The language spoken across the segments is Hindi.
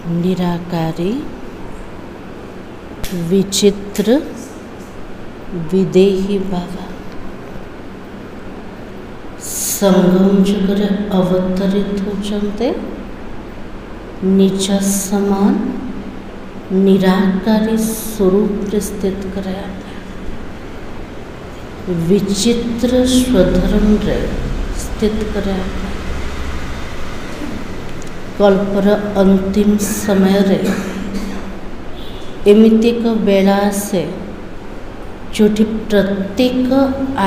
निराकारी विचित्र विदेही बाबा संगम जुगरे अवतरित होचंते निज समान निराकारी स्वरूप स्थित कराया विचित्र स्वधर्म रे स्थित कराया कल्पर अंतिम समय रे एमिति एक बेला से जोठी प्रत्येक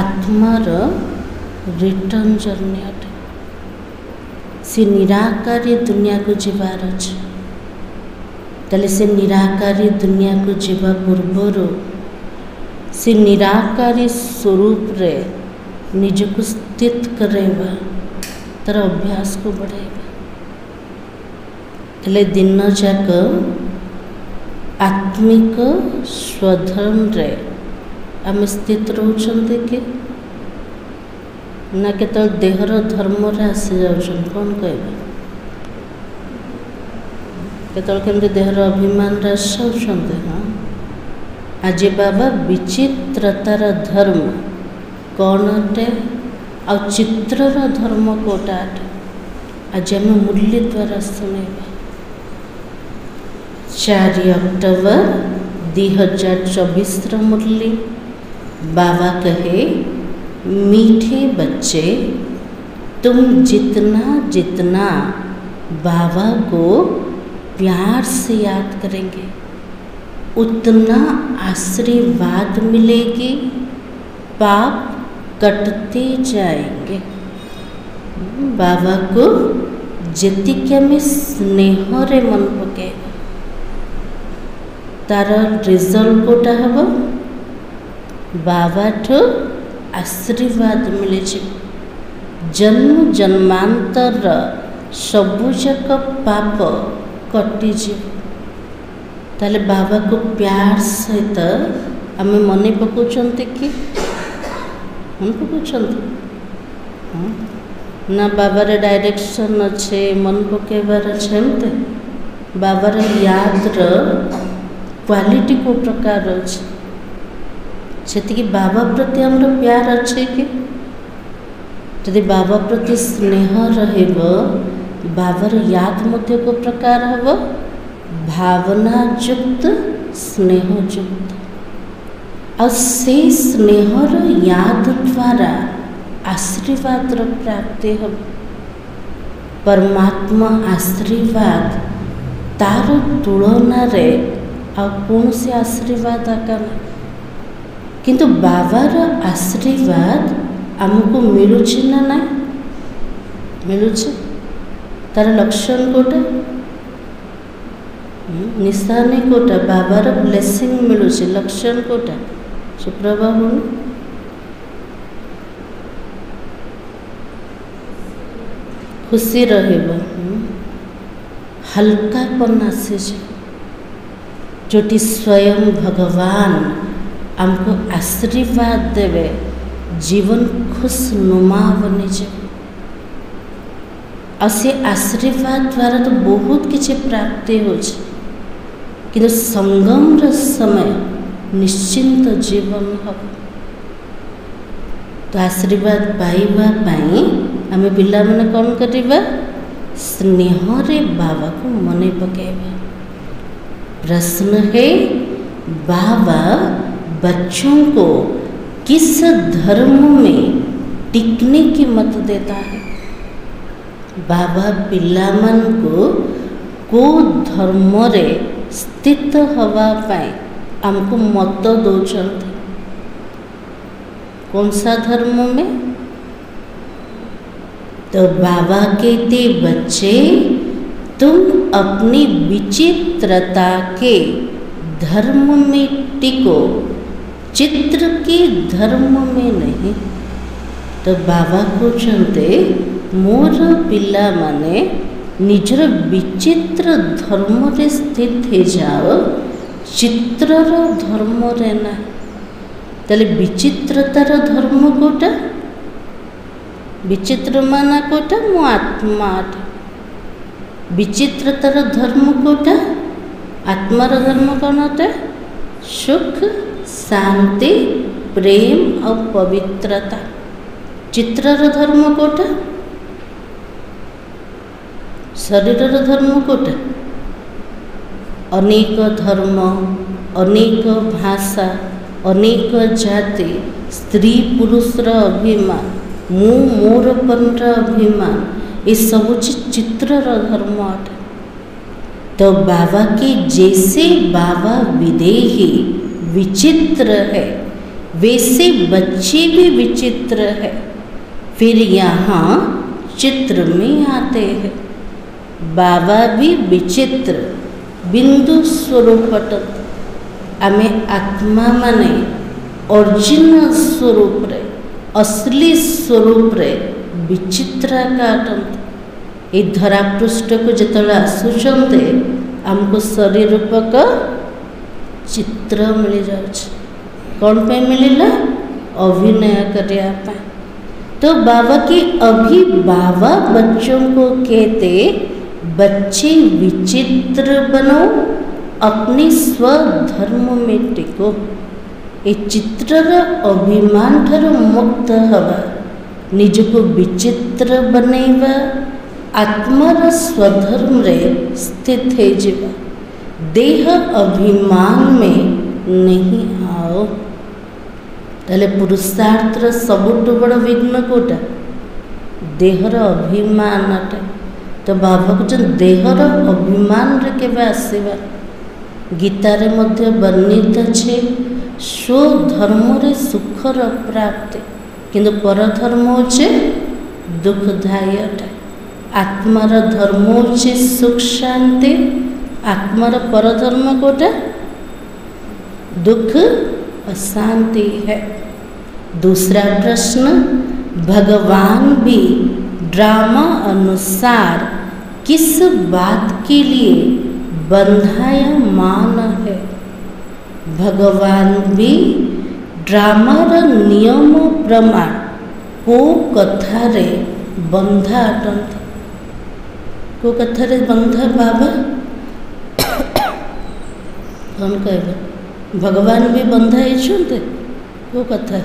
आत्मार रिटर्न जर्नी अटे से निराकारी दुनिया को जीवार अच्छे तले से निराकारी दुनिया को जीवा पूर्वर से निराकारी स्वरूप रे निज को स्थित करेगा तर अभ्यास को बढ़ेगा तले दिन जाक आत्मिक स्वधर्म रे आम स्थित रोचंते के ना केतल देहर धर्म रे आसी जाउछन कौन कहबे केतल केमते देहर अभिमान रे आसुछंते हां आज बाबा विचित्रतार धर्म कौन अटे आ चित्रर धर्म कोटा अटे आज आम मूल्य द्वारा सुनेबा 4 अक्टोबर 2024 मुरली बाबा कहे मीठे बच्चे तुम जितना जितना बाबा को प्यार से याद करेंगे उतना आशीर्वाद मिलेगी पाप कटते जाएंगे बाबा को जतिके में स्नेह रे मन पकेगा तार रिजल्ट कोटा हबो बाबा ठो आशीर्वाद मिले जन्म जन्मांतर सबुजक पाप कटि ताले बाबा को प्यार सहित आम मन पकाउछंते कि मन पकाउछंते ना बाबार डायरेक्शन अच्छे मन पकेबार अच्छे बाबार याद क्वालिटी को प्रकार अच्छे से बाबा प्रति आमर प्यार अच्छे कि जदि बाबा प्रति स्नेह रहिबो बाबार याद मध्य को प्रकार हब भावना युक्त स्नेह युक्त और से स्नेहर याद द्वारा आशीर्वाद प्राप्ति हम परमात्मा आशीर्वाद तार तुलना रे आ कौन से आशीर्वाद आका किंतु बाबार आशीर्वाद आमको मिलुछि ना ना मिलुछि तार लक्षण कोटा निशानी कोटा बाबार ब्लेसिंग मिलुछि लक्षण कोटा सुप्रभा हो खुशी रहबो हल्कापन आसे जोटी स्वयं भगवान हमको आशीर्वाद देवे जीवन खुशनुमा बनी जाए और से आशीर्वाद द्वारा तो बहुत किसी प्राप्ति हो कि संगम समय निश्चिंत जीवन हम तो आशीर्वाद पाइबा पाई आम पिला माने कौन करिबा स्नेह रे बाबा को मने पकेबा प्रश्न है बाबा बच्चों को किस धर्म में टिकने की मत देता है बाबा पिला मन को धर्म रे स्थित हवा पाए हमको मत दौरान कौन सा धर्म में तो बाबा कहते बच्चे तुम अपनी विचित्रता के धर्म में टिको चित्र के धर्म में नहीं तो बाबा कहते मोर पिला माने निजर विचित्र धर्म रे स्थित हो जाओ चित्रर धर्म रे ना तले विचित्रतार धर्म कोटा विचित्र माना कोटा मो आत्मा विचित्रतार धर्म कोटा आत्मार धर्म कौन अटे सुख शांति प्रेम और पवित्रता। चित्रर धर्म कोटा शरीरर धर्म कोटा अनेक धर्म अनेक भाषा अनेक जाति स्त्री पुरुषर अभिमान मु मोरपन अभिमान ये सब चित्रर धर्म अटे। तो बाबा के जैसे बाबा विदेही विचित्र है वैसे बच्चे भी विचित्र है। फिर यहाँ चित्र में आते हैं बाबा भी विचित्र बिंदु स्वरूप आमे आत्मा माने ओरिजिनल स्वरूप रे असली स्वरूप रे विचित्र काटंत। ये धरा पृष्ठ को जितने आसुचंते हमको शरीर रूपक चित्र मिल जाउछ। कौन पे मिलला अभिनय करिया पे। तो बाबा के अभी बाबा बच्चों को कहते बच्चे विचित्र बनो अपने स्वधर्म में टिको। ये चित्रर अभिमान ठार मुक्त हवा निजको विचित्र बनैवा आत्मार स्वधर्म रे स्थित है जीवा देह अभिमान में नहीं आओ। ताले पुरुषार्थर सबुठ बड़ विघ्न कोटा देहर अभिमान अटे। तो बाबा को देहर अभिमान रे केबे आसीबा गीतारे मध्य वर्णित छे स्वधर्म रे सुखर प्राप्ति किंतु परधर्म होचे दुखदायी अटे। आत्मार धर्म होचे सुख शांति आत्मार परधर्म कोटा दुख अशांति है। दूसरा प्रश्न भगवान भी ड्रामा अनुसार किस बात के लिए बंधायमान है। भगवान भी ड्रामार नियम प्रमाण को कथारे बंधा अटंत। को कथारे बंधा बाबा कौन कहबे भगवान भी बंधा होइछन्ते को कथा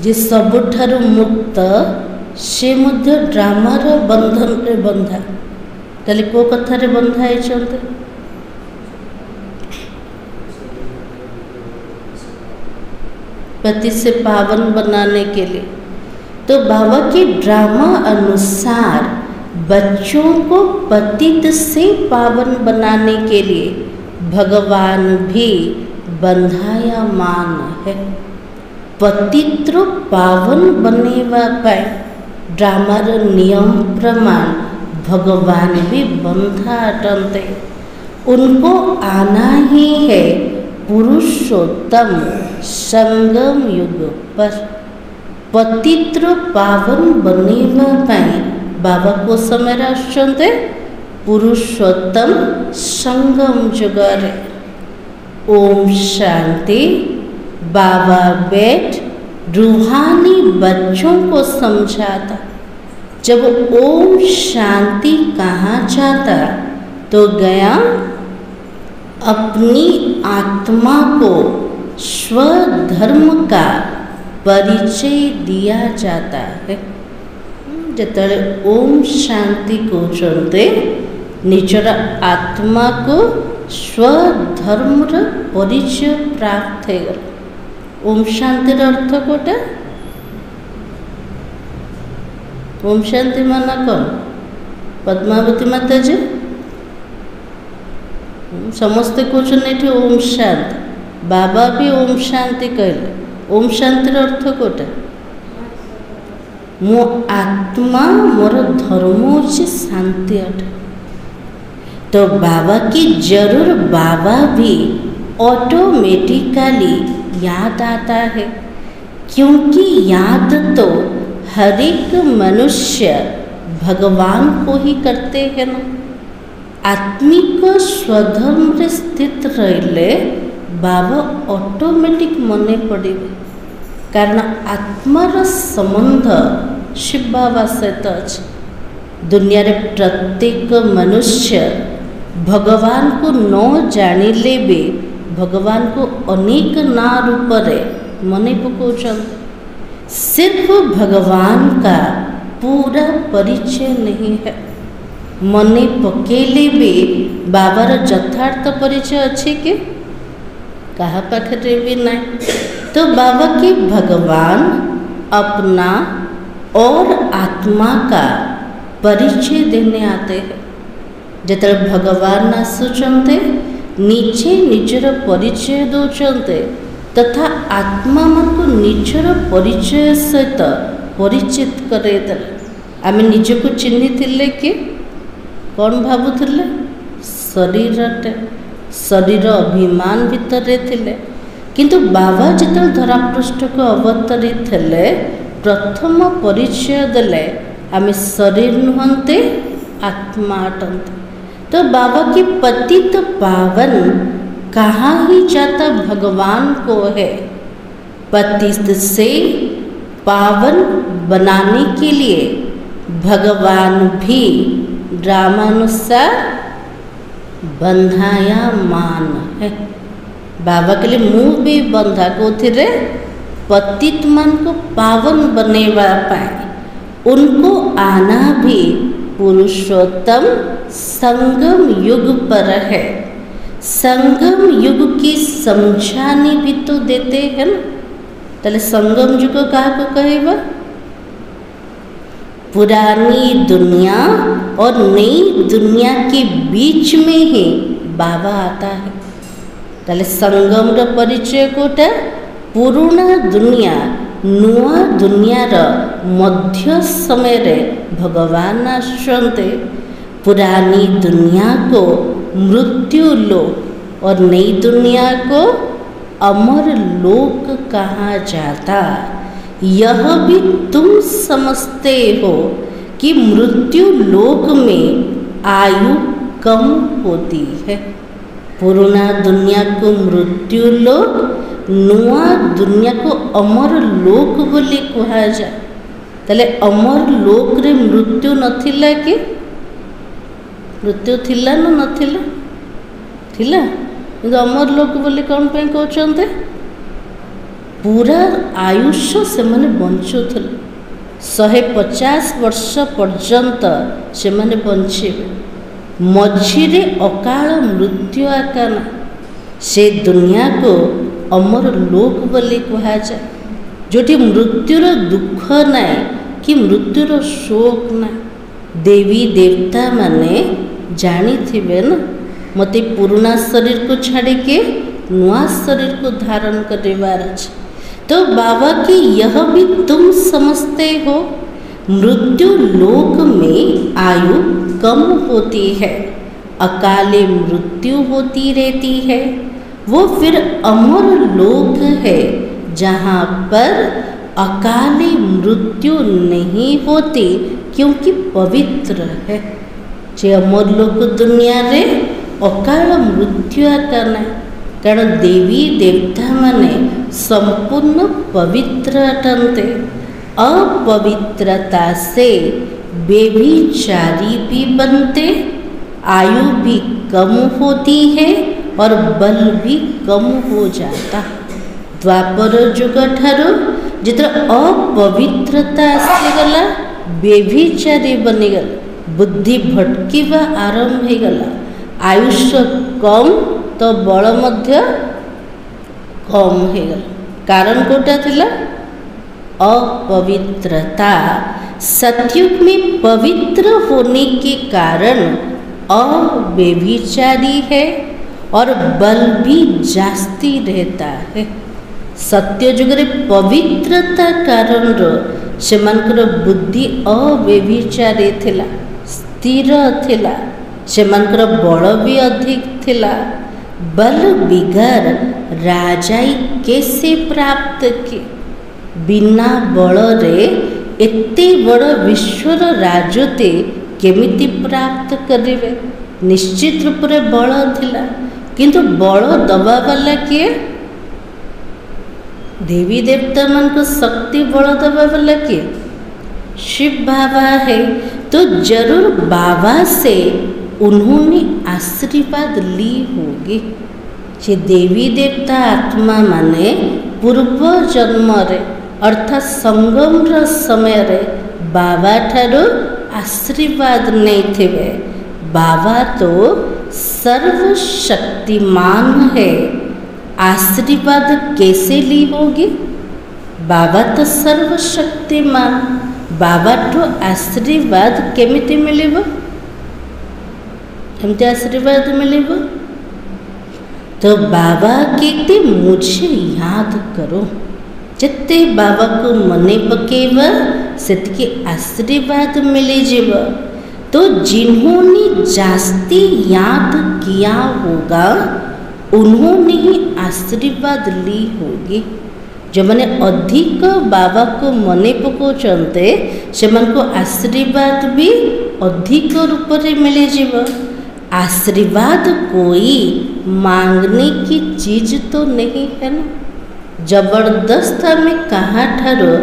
जे सबुठारु मुक्त से मध्य ड्रामार बंधन रे बंधा ताले को कथारे बंधा होइछन्ते पति से पावन बनाने के लिए। तो बाबा के ड्रामा अनुसार बच्चों को पतित से पावन बनाने के लिए भगवान भी बंधायमान है। पतित्र पावन बनेवा पाए ड्रामार नियम प्रमाण भगवान भी बंधा अटंते। उनको आना ही है पुरुषोत्तम संगम युग पर। पतित्र पावन बनेवा पाए बाबा को समय आसुचंते पुरुषोत्तम संगम जुगरे। ओम शांति। बाबा बैठ रूहानी बच्चों को समझाता। जब ओम शांति कहा जाता तो गया अपनी आत्मा को स्वधर्म का परिचय दिया जाता है। जितने ओम शांति को चलते निजर आत्मा को स्वधर्म परिचय प्राप्त है। ओम शांति अर्थ कोटा ओम शांति माना कौन पद्मावती माता जी समस्ते कहते ओम शांति। बाबा भी ओम शांति कहले। ओम शांति अर्थ कोटा मो आत्मा मोर धर्म होची शांति अटे। तो बाबा की जरूर बाबा भी ऑटोमेटिकली याद आता है क्योंकि याद तो हर एक मनुष्य भगवान को ही करते हैं ना। आत्मिक स्वधर्म रे स्थित रहिले बाबा ऑटोमेटिक मने पड़े कारण आत्मार संबंध शिव बाबा सहित अच्छे। दुनिया रे प्रत्येक मनुष्य भगवान को न जानिले भी भगवान को अनेक ना रूप मने पकाउछन। सिर्फ भगवान का पूरा परिचय नहीं है। मने पकेले भी बाबार यथार्थ परिचय अच्छे कि कहा पाखरे भी नहीं। तो बाबा की भगवान अपना और आत्मा का परिचय देने आते हैं। जिते भगवान आसुचंते नीचे निजर परिचय दौचंते तथा आत्मा मन को निजर परिचय सहित परिचित करेदेले। आम निजको चिन्ही थिले कि कौन भावुले शरीरटे शरीर अभिमान भितर थिले। किंतु बाबा जिते धरापृष्ठ को अवतरित थे प्रथम परिचय देले आम शरीर नुहंते आत्मा अटंते। तो बाबा की पतित पावन कहाँ ही जाता भगवान को है। पतित से पावन बनाने के लिए भगवान भी ड्रामानुसार बंधाया मान है। बाबा के लिए मुँह भी बंधा कोथिरे पतित मन को पावन बनेवा पाए। उनको आना भी पुरुषोत्तम संगम युग पर है। संगम युग की समझानी भी तो देते हैं ना। तले संगम युग कहा को कहेगा? पुरानी दुनिया और नई दुनिया के बीच में ही बाबा आता है। तले संगम र परिचय कोटा पुराना दुनिया नुआ दुनियार मध्य समय रे भगवान आसते। पुरानी दुनिया को मृत्यु लोक और नई दुनिया को अमर लोक कहा जाता। यह भी तुम समझते हो कि मृत्यु लोक में आयु कम होती है। पुराना दुनिया को मृत्यु लोक नुआ दुनिया को अमर लोक बोली कहा जाए। तले अमर लोक रे मृत्यु नथिला कि मृत्यु थिला न नथिला थिला किंतु अमर लोक बोली कौन पे कहते? पूरा आयुष्य से माने बंचुथिले 150 वर्ष पर्यंत से माने बंचिबे। मझिरे अकाल मृत्यु आकाना से दुनिया को अमर लोक बोली कहा जाए। जोटी मृत्युर दुख नाए कि मृत्युर शोक ना। देवी देवता माने जानी थिबे न मते पुराना शरीर को छाड़ी के नुआ शरीर को धारण करेबार अछि। तो बाबा की यह भी तुम समझते हो मृत्यु लोक में आयु कम होती है। अकाले मृत्यु होती रहती है। वो फिर अमर लोक है जहाँ पर अकाले मृत्यु नहीं होती क्योंकि पवित्र है। जे अमर लोक दुनिया रे अकाल मृत्यु आका ना कारण देवी देवता माने संपूर्ण पवित्र अटंते। अपवित्रता से बेभिचारी भी बनते। आयु भी कम होती है और बल भी कम हो जाता। द्वापर युग ठारू जितर अपवित्रता आसीगला बेभिचारी बनीगला बुद्धि भटकीवा आरंभ हो गला। आयुष्य कम तो बल मध्य कम हो गला। कारण कोटा थिला अपवित्रता। सतयुग में पवित्र होने के कारण अव्यभिचारी है और बल भी जास्ती रहता है। सत्य युग रे पवित्रता कारण से बुद्धि अव्यभिचारी थिला स्थिर थिला। से बल भी अधिक थिला। बल बिगर राजाई कैसे प्राप्त किए? बिना बल रे एते बड़ विश्वर राजते केमिति प्राप्त करिवे? निश्चित रूप रे बल थिला किंतु बल दबा वाला किए? देवी देवता मन को शक्ति बल दबा वाला किए? शिव बाबा है तो जरूर बाबा से उन्होंने आशीर्वाद ली होगी। जे देवी देवता आत्मा माने पूर्व जन्म रे अर्थात संगम समय रे बाबा ठारो आशीर्वाद नहीं थे। बाबा तो सर्वशक्तिमान है, आशीर्वाद कैसे ली होगी? बाबा तो सर्वशक्तिमान, बाबा तो आशीर्वाद केमिति मिलिबो? केमिति आशीर्वाद मिलिबो? तो बाबा कहते मुझे याद करो, जिते बाबा को मने पकेवा सेतिके आशीर्वाद मिले जीव। तो जिन्होंने जास्ती याद किया होगा उन्होंने ही आशीर्वाद ली होगी। जो मैंने अधिक बाबा को मने पकाउछन्ते सेमान को आशीर्वाद भी अधिक रूप से मिले जीव। आशीर्वाद कोई मांगने की चीज तो नहीं है ना। जबरदस्त आम कहाँ ठारो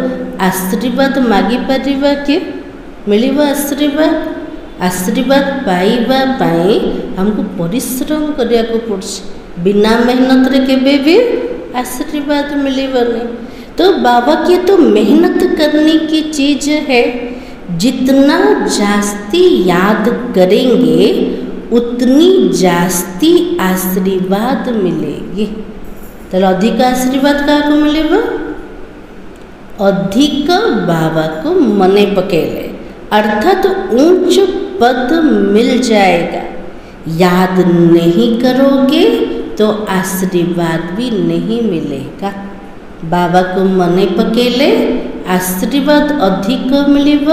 आशीर्वाद मागी पारिबा कि मिलिब आशीर्वाद? आशीर्वाद पाइबा पाई हमको परिश्रम करिया को पड़ছে। बिना मेहनत रे केबे भी आशीर्वाद मिलिबनी। तो बाबा की तो मेहनत करने की चीज है। जितना जास्ती याद करेंगे उतनी जास्ती आशीर्वाद मिलेगी। तो अधिक आशीर्वाद क्या को मिलेगा? अधिक बाबा को मने पकेले अर्थात उच्च पद मिल जाएगा। याद नहीं करोगे तो आशीर्वाद भी नहीं मिलेगा। बाबा को मने पकेले आशीर्वाद अधिक मिलिब,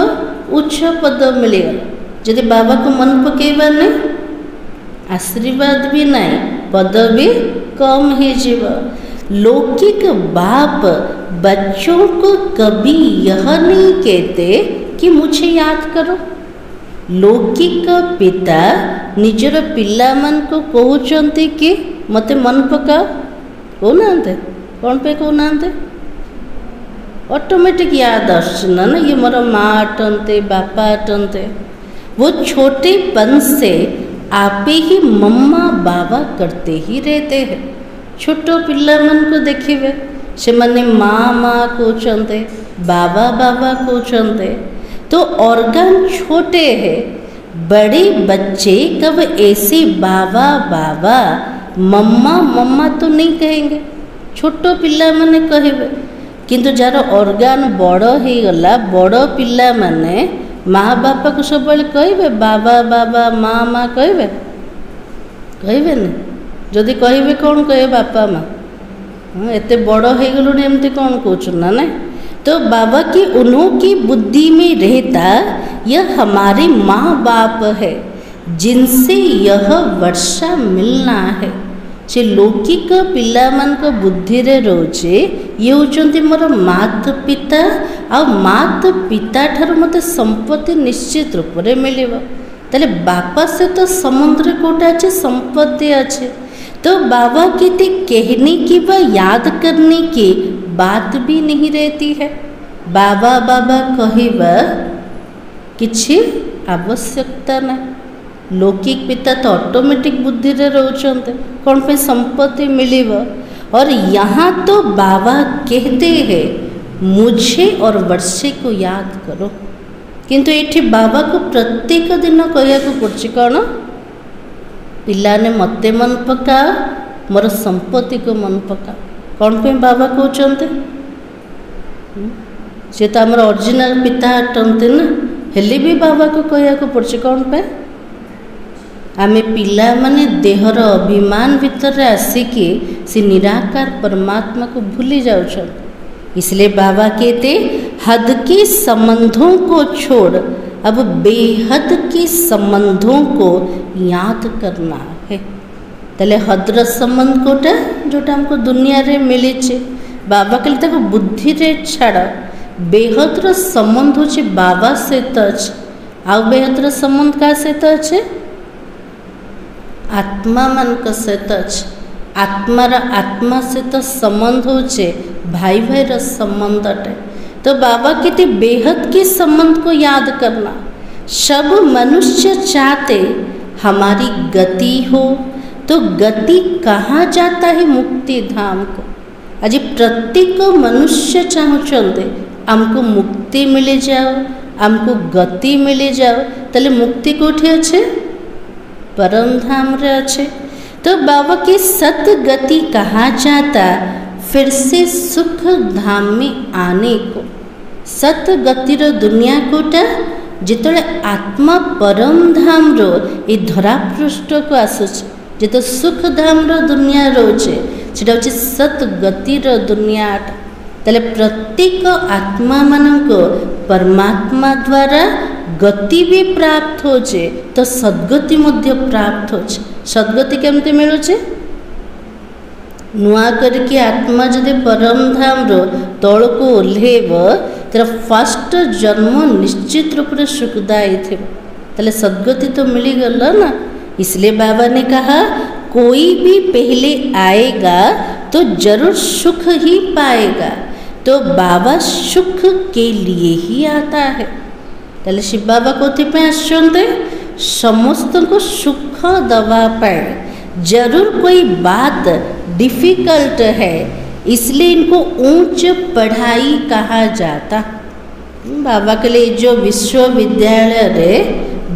उच्च पद मिलेगा। यदि बाबा को मन पकेबा नहीं, आशीर्वाद भी नहीं, पद भी कम ही जीव। लौकिक बाप बच्चों को कभी यह नहीं कहते कि मुझे याद करो। लौकिक पिता निजर पिला मन को कहते कि मते मन पकाओ, कहना कौन पे कहना ऑटोमेटिक याद आसना ना, ये मोर माँ अटंते बापा अटंते। वो छोटेपन से आपे ही मम्मा बाबा करते ही रहते हैं। छोटो पिला मन को देखिए से माने माँ माँ कहते, बाबा बाबा कहते। तो ऑर्गन छोटे हैं। बड़े बच्चे कब ऐसे बाबा बाबा मम्मा मम्मा तो नहीं कहेंगे, छोटो पिला माने कहबे। किंतु जार ऑर्गन बड़ हो गला, बड़ पिला माने माँ बापा को सब कहे बाबा बाबा माँ माँ कहे न। जदि कहे कौन कहे बापा माँ, एते बड़ हो गलुनी एमती कौन कहना ना। तो बाबा की उन्होंने बुद्धि में रहता यह हमारे माँ बाप है जिनसे यह वर्षा मिलना है। से लौकिक पिला मान को बुद्धि रे रोचे ये होचंती मोर मात पिता आ मात पिता ठार मते संपत्ति निश्चित रूप रे मिलिबो। ताले बापा से तो समुद्र कोटा अच्छे संपत्ति अच्छे। तो बाबा कहते कहने की व याद करने की बात भी नहीं रहती है। बाबा बाबा कहवा किछि आवश्यकता ना। लौकिक पिता तो ऑटोमेटिक बुद्धि रे रोचंते कौन पे संपत्ति मिलिब। और यहाँ तो बाबा कहते हैं मुझे और वर्षे को याद करो। किंतु ये बाबा को प्रत्येक दिन कहया को पड़छि कौन, पिला ने मते मन पका मोर संपत्ति को मन पका। कौन पे बाबा कहते सी तो आम ओरिजिनल पिता हटते ना, हेले भी बाबा को कहया को पड़छि कौन पे आमे पिला माने देहर अभिमान भितर आसिकी से निराकार परमात्मा को भूली जाऊँ। इसलिए बाबा कहते हद के संबंधों को छोड़ अब बेहद के संबंधों को याद करना है। तले हद्र संबंध कोटा जोटा हमको दुनिया रे मिली छे बाबा कहते बुद्धि रे छाड़। बेहद्र संबंध होचे बाबा सहित अच्छे। आउ बेहद्र संबंध क्या सहित अच्छे? आत्मा मान सहित अच्छे। आत्मार आत्मा सहित संबंध होचे भाई भाई रा संबंध अटे। तो बाबा कहते बेहद के संबंध को याद करना। सब मनुष्य चाहते हमारी गति हो, तो गति कहाँ जाता है? मुक्ति धाम को। आज प्रत्येक मनुष्य चाहते आमको मुक्ति मिल जाओ, आमको गति मिल जाओ। ताले मुक्ति कोठी अच्छे? परम धाम रे अच्छे। तो बाबा की सत गति कहाँ जाता? फिर से सुख धाम में आने को। सत गतिर दुनिया कोटा जितने आत्मा परम धाम रो ये धरा पृष्ठ को आसुचे, जिते सुख धाम रो दुनिया रोचे सेटा होचे सत गतिर दुनियाटा। ताले प्रत्येक आत्मा मानक परमात्मा द्वारा गति भी प्राप्त होचे, तो सद्गति मध्य प्राप्त होचे। सद्गति केमती मिलुचे? नुआ करके आत्मा जदि परम धाम रो तल को ओह्लेब तेरा फर्स्ट जन्म निश्चित रूप से सुखदायी थे। ताले सद्गति तो मिली गला ना। इसलिए बाबा ने कहा कोई भी पहले आएगा तो जरूर सुख ही पाएगा। तो बाबा सुख के लिए ही आता है। ताले शिव बाबा कोथिपाई आसुचंते? समस्त को सुख दवा पाए। जरूर कोई बात डिफिकल्ट है, इसलिए इनको उच्च पढ़ाई कहा जाता। बाबा के लिए जो विश्वविद्यालय रे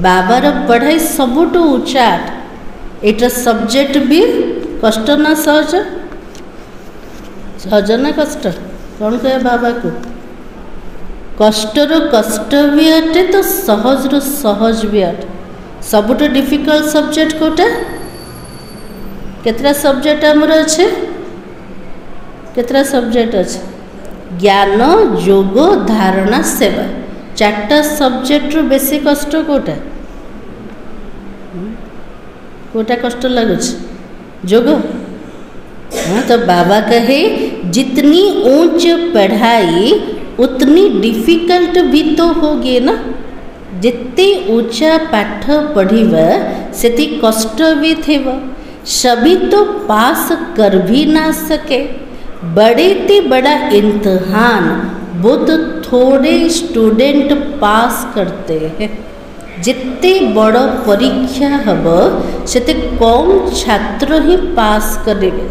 बाबार पढ़ाई सबुठ उच्चा। एटा सब्जेक्ट भी कष्ट ना सहज? सहज ना कष्ट? कौन कहे बाबा को? कष्टर कष्ट भी अटे तो सहज रो सहज भी अटे। सबुठ डिफिकल्ट सब्जेक्ट कोटा? केतरा सब्जेक्ट आमर अच्छे? केतरा सब्जेक्ट अच्छे? ज्ञान, योग, धारणा, सेवा। चार्टा सब्जेक्ट रो बेसी कष्ट कोटा? कोटा कष्ट लगुच? योग। हाँ, तो बाबा कहे जितनी ऊंच पढ़ाई उतनी डिफिकल्ट भी तो होगी ना। जितने ऊंचा पाठ पढ़िबा सेती कष्ट भी थेब। सभी तो पास कर भी ना सके। बड़े ते बड़ा इम्तिहान बहुत थोड़े स्टूडेंट पास करते हैं। जितने बड़ परीक्षा हब सेते कम छात्र ही पास करेंगे।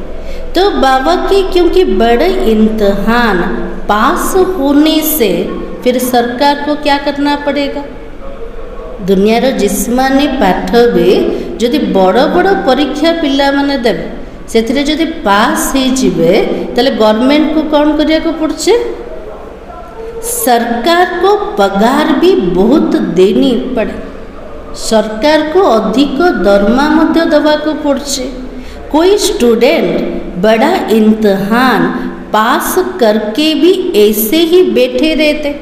तो बाबा की क्योंकि बड़े इम्तिहान पास होने से फिर सरकार को क्या करना पड़ेगा? दुनियार जिसमाने पाठ भी जदि बड़ बड़ परीक्षा पिला माने देबे सेथिरे जदि पास ही जिबे ताले गवर्नमेंट को कौन करिया को पड़छे? सरकार को पगार भी बहुत देनी पड़े। सरकार को अधिक दरमा मध्य दवा को पड़छे। कोई स्टूडेंट बड़ा इम्तिहान पास करके भी ऐसे ही बैठे रहते।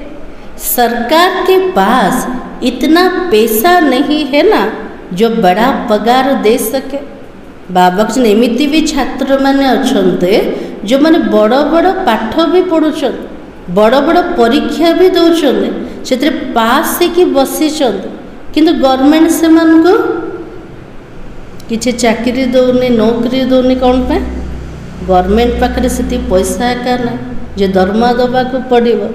सरकार के पास इतना पैसा नहीं है ना जो बड़ा पगार दे सके। बाबा जन एमती भी छात्र मैंने अच्छे जो मैंने बड़ बड़ पाठ भी पढ़ुं, बड़ बड़ परीक्षा भी दौरान से पास कि बसी किंतु गवर्नमेंट से किसी चाकरी दौनी, नौकरी दौनी। कौन पे? गवर्नमेंट पाखे से पैसा का ना जो दरमा दबा को पड़ो।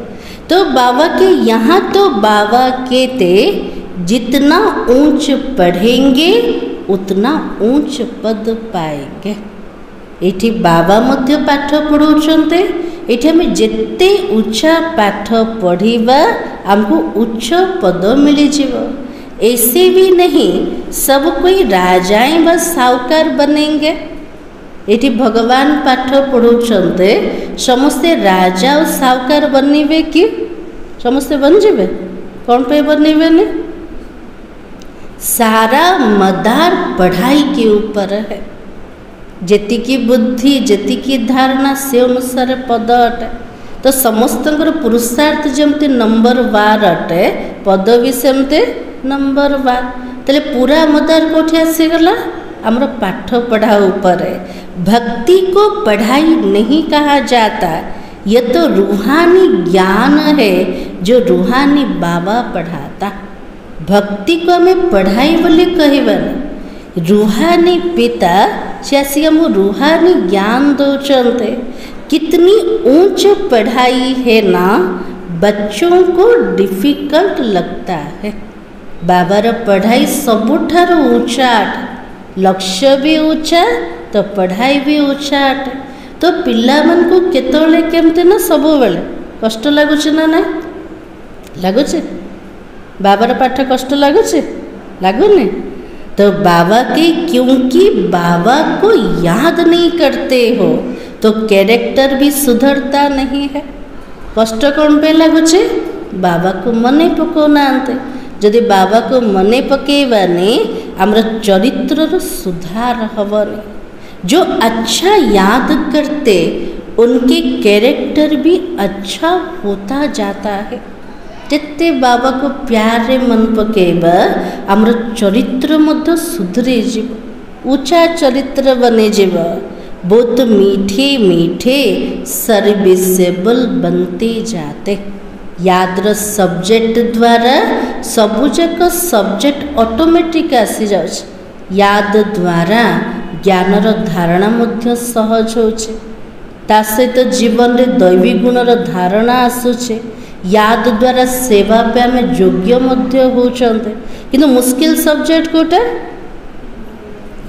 तो बाबा के यहाँ तो बाबा कहते जितना ऊंच पढ़ेंगे उतना ऊंच पद पाएंगे। एठी बाबा मध्य पाठ पढ़ाउछन्ते। एठी हमें जिते उच्चा पाठ पढ़िबा हमको उच्च पद मिली जीव। ऐसे भी नहीं सब कोई राजाएं व साहूकार बनेंगे। एठी भगवान पाठ पढ़ाउछन्ते समस्ते राजा और साहूकार बनिबे कि? समस्ते बन जीवे। कौन पे बनिबे ने? सारा मदार पढ़ाई के ऊपर है। जेती की बुद्धि, जेती की धारणा से अनुसार पद अटे। तो समस्त पुरुषार्थ जमती नंबर 12 अटे, पद भी सेमते नंबर 12। तेरे पूरा मदार कोठी आसीगला? आमर पाठ पढ़ा ऊपर है। भक्ति को पढ़ाई नहीं कहा जाता। यह तो रूहानी ज्ञान है जो रूहानी बाबा पढ़ाता। भक्ति को हमें पढ़ाई बोले कहबन। रूहानी पिता से हमको रूहानी ज्ञान दौरान कितनी ऊंच पढ़ाई है ना, बच्चों को डिफिकल्ट लगता है। बाबार पढ़ाई सबुठार ऊँचा अटे, लक्ष्य भी ऊँचा तो पढ़ाई भी ऊँचा अटे। तो पिला मन को केतले केमते ना सब बेले कष्ट लगुच ना ना लगुच बाबार पाठ कष्ट लगुच लगुनि। तो बाबा के क्योंकि बाबा को याद नहीं करते हो तो कैरेक्टर भी सुधरता नहीं है। कष्ट कौन पे लगुचे बाबा को मने पकोना जदि बाबा को मने पकेबानी आमर चरित्र सुधार हबनी। जो अच्छा याद करते उनके कैरेक्टर भी अच्छा होता जाता है। जिते बाबा को प्यार रे मन पकेबा आमर चरित्र मध्य सुधरी जीव, ऊंचा चरित्र बने जीव, बहुत मीठे मीठे सर्विसेबल बनते जाते। यादर सब्जेक्ट द्वारा सबुजाक सब्जेक्ट ऑटोमेटिक आसी जाउछ। याद द्वारा ज्ञानर धारणा मध्य सहज होचे, ता सहित जीवन रे दैवी गुणर धारणा आसुचे। याद द्वारा सेवा पे आम योग्य मध्य होचंते। किंतु मुश्किल सब्जेक्ट कोटा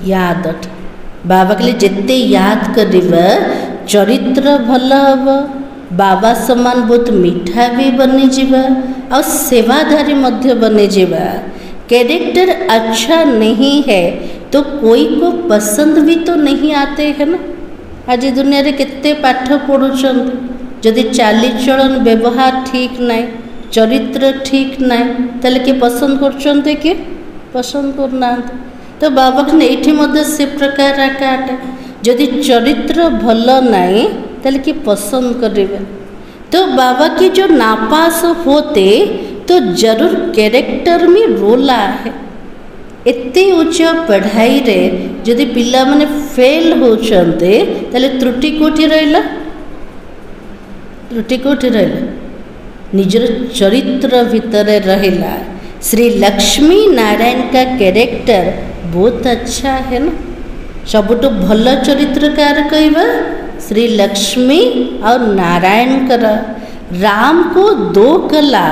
याद अटे। बाबा के लिए जिते याद करिबा चरित्र भल हब, बाबा समान बहुत मीठा भी बनी जीवा और सेवाधारी मध्य बने जीवा। कैरेक्टर अच्छा नहीं है तो कोई को पसंद भी तो नहीं आते है ना। आज दुनिया रे केते पाठ पढ़ुचंत, जदि चाली चलन व्यवहार ठीक नाई, चरित्र ठीक नाई, ताले के पसंद करचंते के पसंद करना। तो बाबा के एठी मध्य से प्रकार आकाटे जदि चरित्र भल नाई ताले के पसंद करेंगे। तो बाबा के जो नापास होते तो जरूर कैरेक्टर में रोला है। एते उच्च पढ़ाई रे जदि पिला माने फेल होचंते ताले त्रुटि कोठी रहिला, त्रुटि कोठी रहिला निजर चरित्र भीतर रहिला। श्री लक्ष्मी नारायण का कैरेक्टर बहुत अच्छा है ना। सबुठु भल चरित्रकार कहवा श्री लक्ष्मी और नारायण कर। राम को 2 कला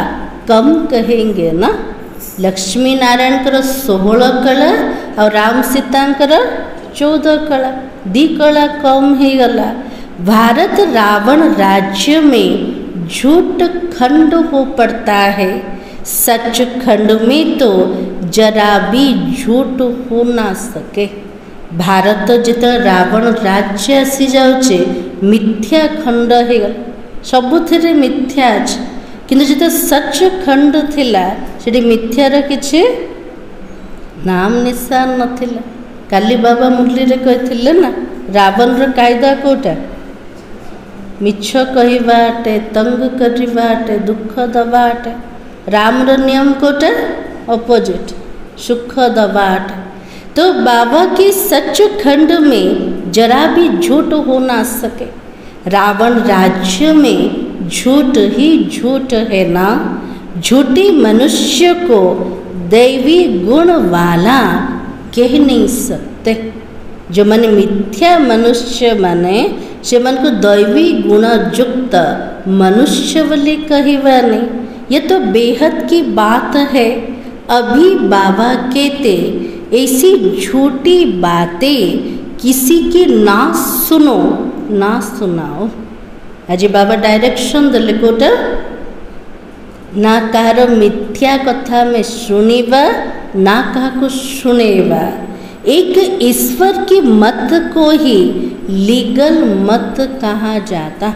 कम कहेंगे ना। लक्ष्मी नारायण कर 16 कला और राम सीतांकर 14 कला, 2 कला कम ही गला। भारत रावण राज्य में झूठ खंड हो पड़ता है, सच खंड में तो जरा भी झूठ हो ना सके। भारत जिते रावण राज्य आसी जाउचे मिथ्या खंड हे गला, सबुथिरे मिथ्या अछि। किंतु जिते सच खंड थिला सेठी मिथ्यार किछि नाम निशान नथिला। काली बाबा मुरली रे कहिथिले ना रावण र कायदा कोटा मिछ कहिबाटे, तंग करिबाटे, दुख दबाटे। राम र नियम कोटा अपोजिट सुख दबाटे। तो बाबा के सच खंड में जरा भी झूठ हो ना सके। रावण राज्य में झूठ ही झूठ है ना। झूठी मनुष्य को दैवी गुण वाला कह नहीं सकते। जो माने मिथ्या मनुष्य माने से मन को दैवी गुण युक्त मनुष्य बोली कहवा नहीं। ये तो बेहद की बात है। अभी बाबा कहते ऐसी झूठी बातें किसी की ना सुनो ना सुनाओ। आज बाबा डायरेक्शन देले कोटा ना कहार मिथ्या कथा में सुनिबा ना कहा को सुनेबा। एक ईश्वर की मत को ही लीगल मत कहा जाता।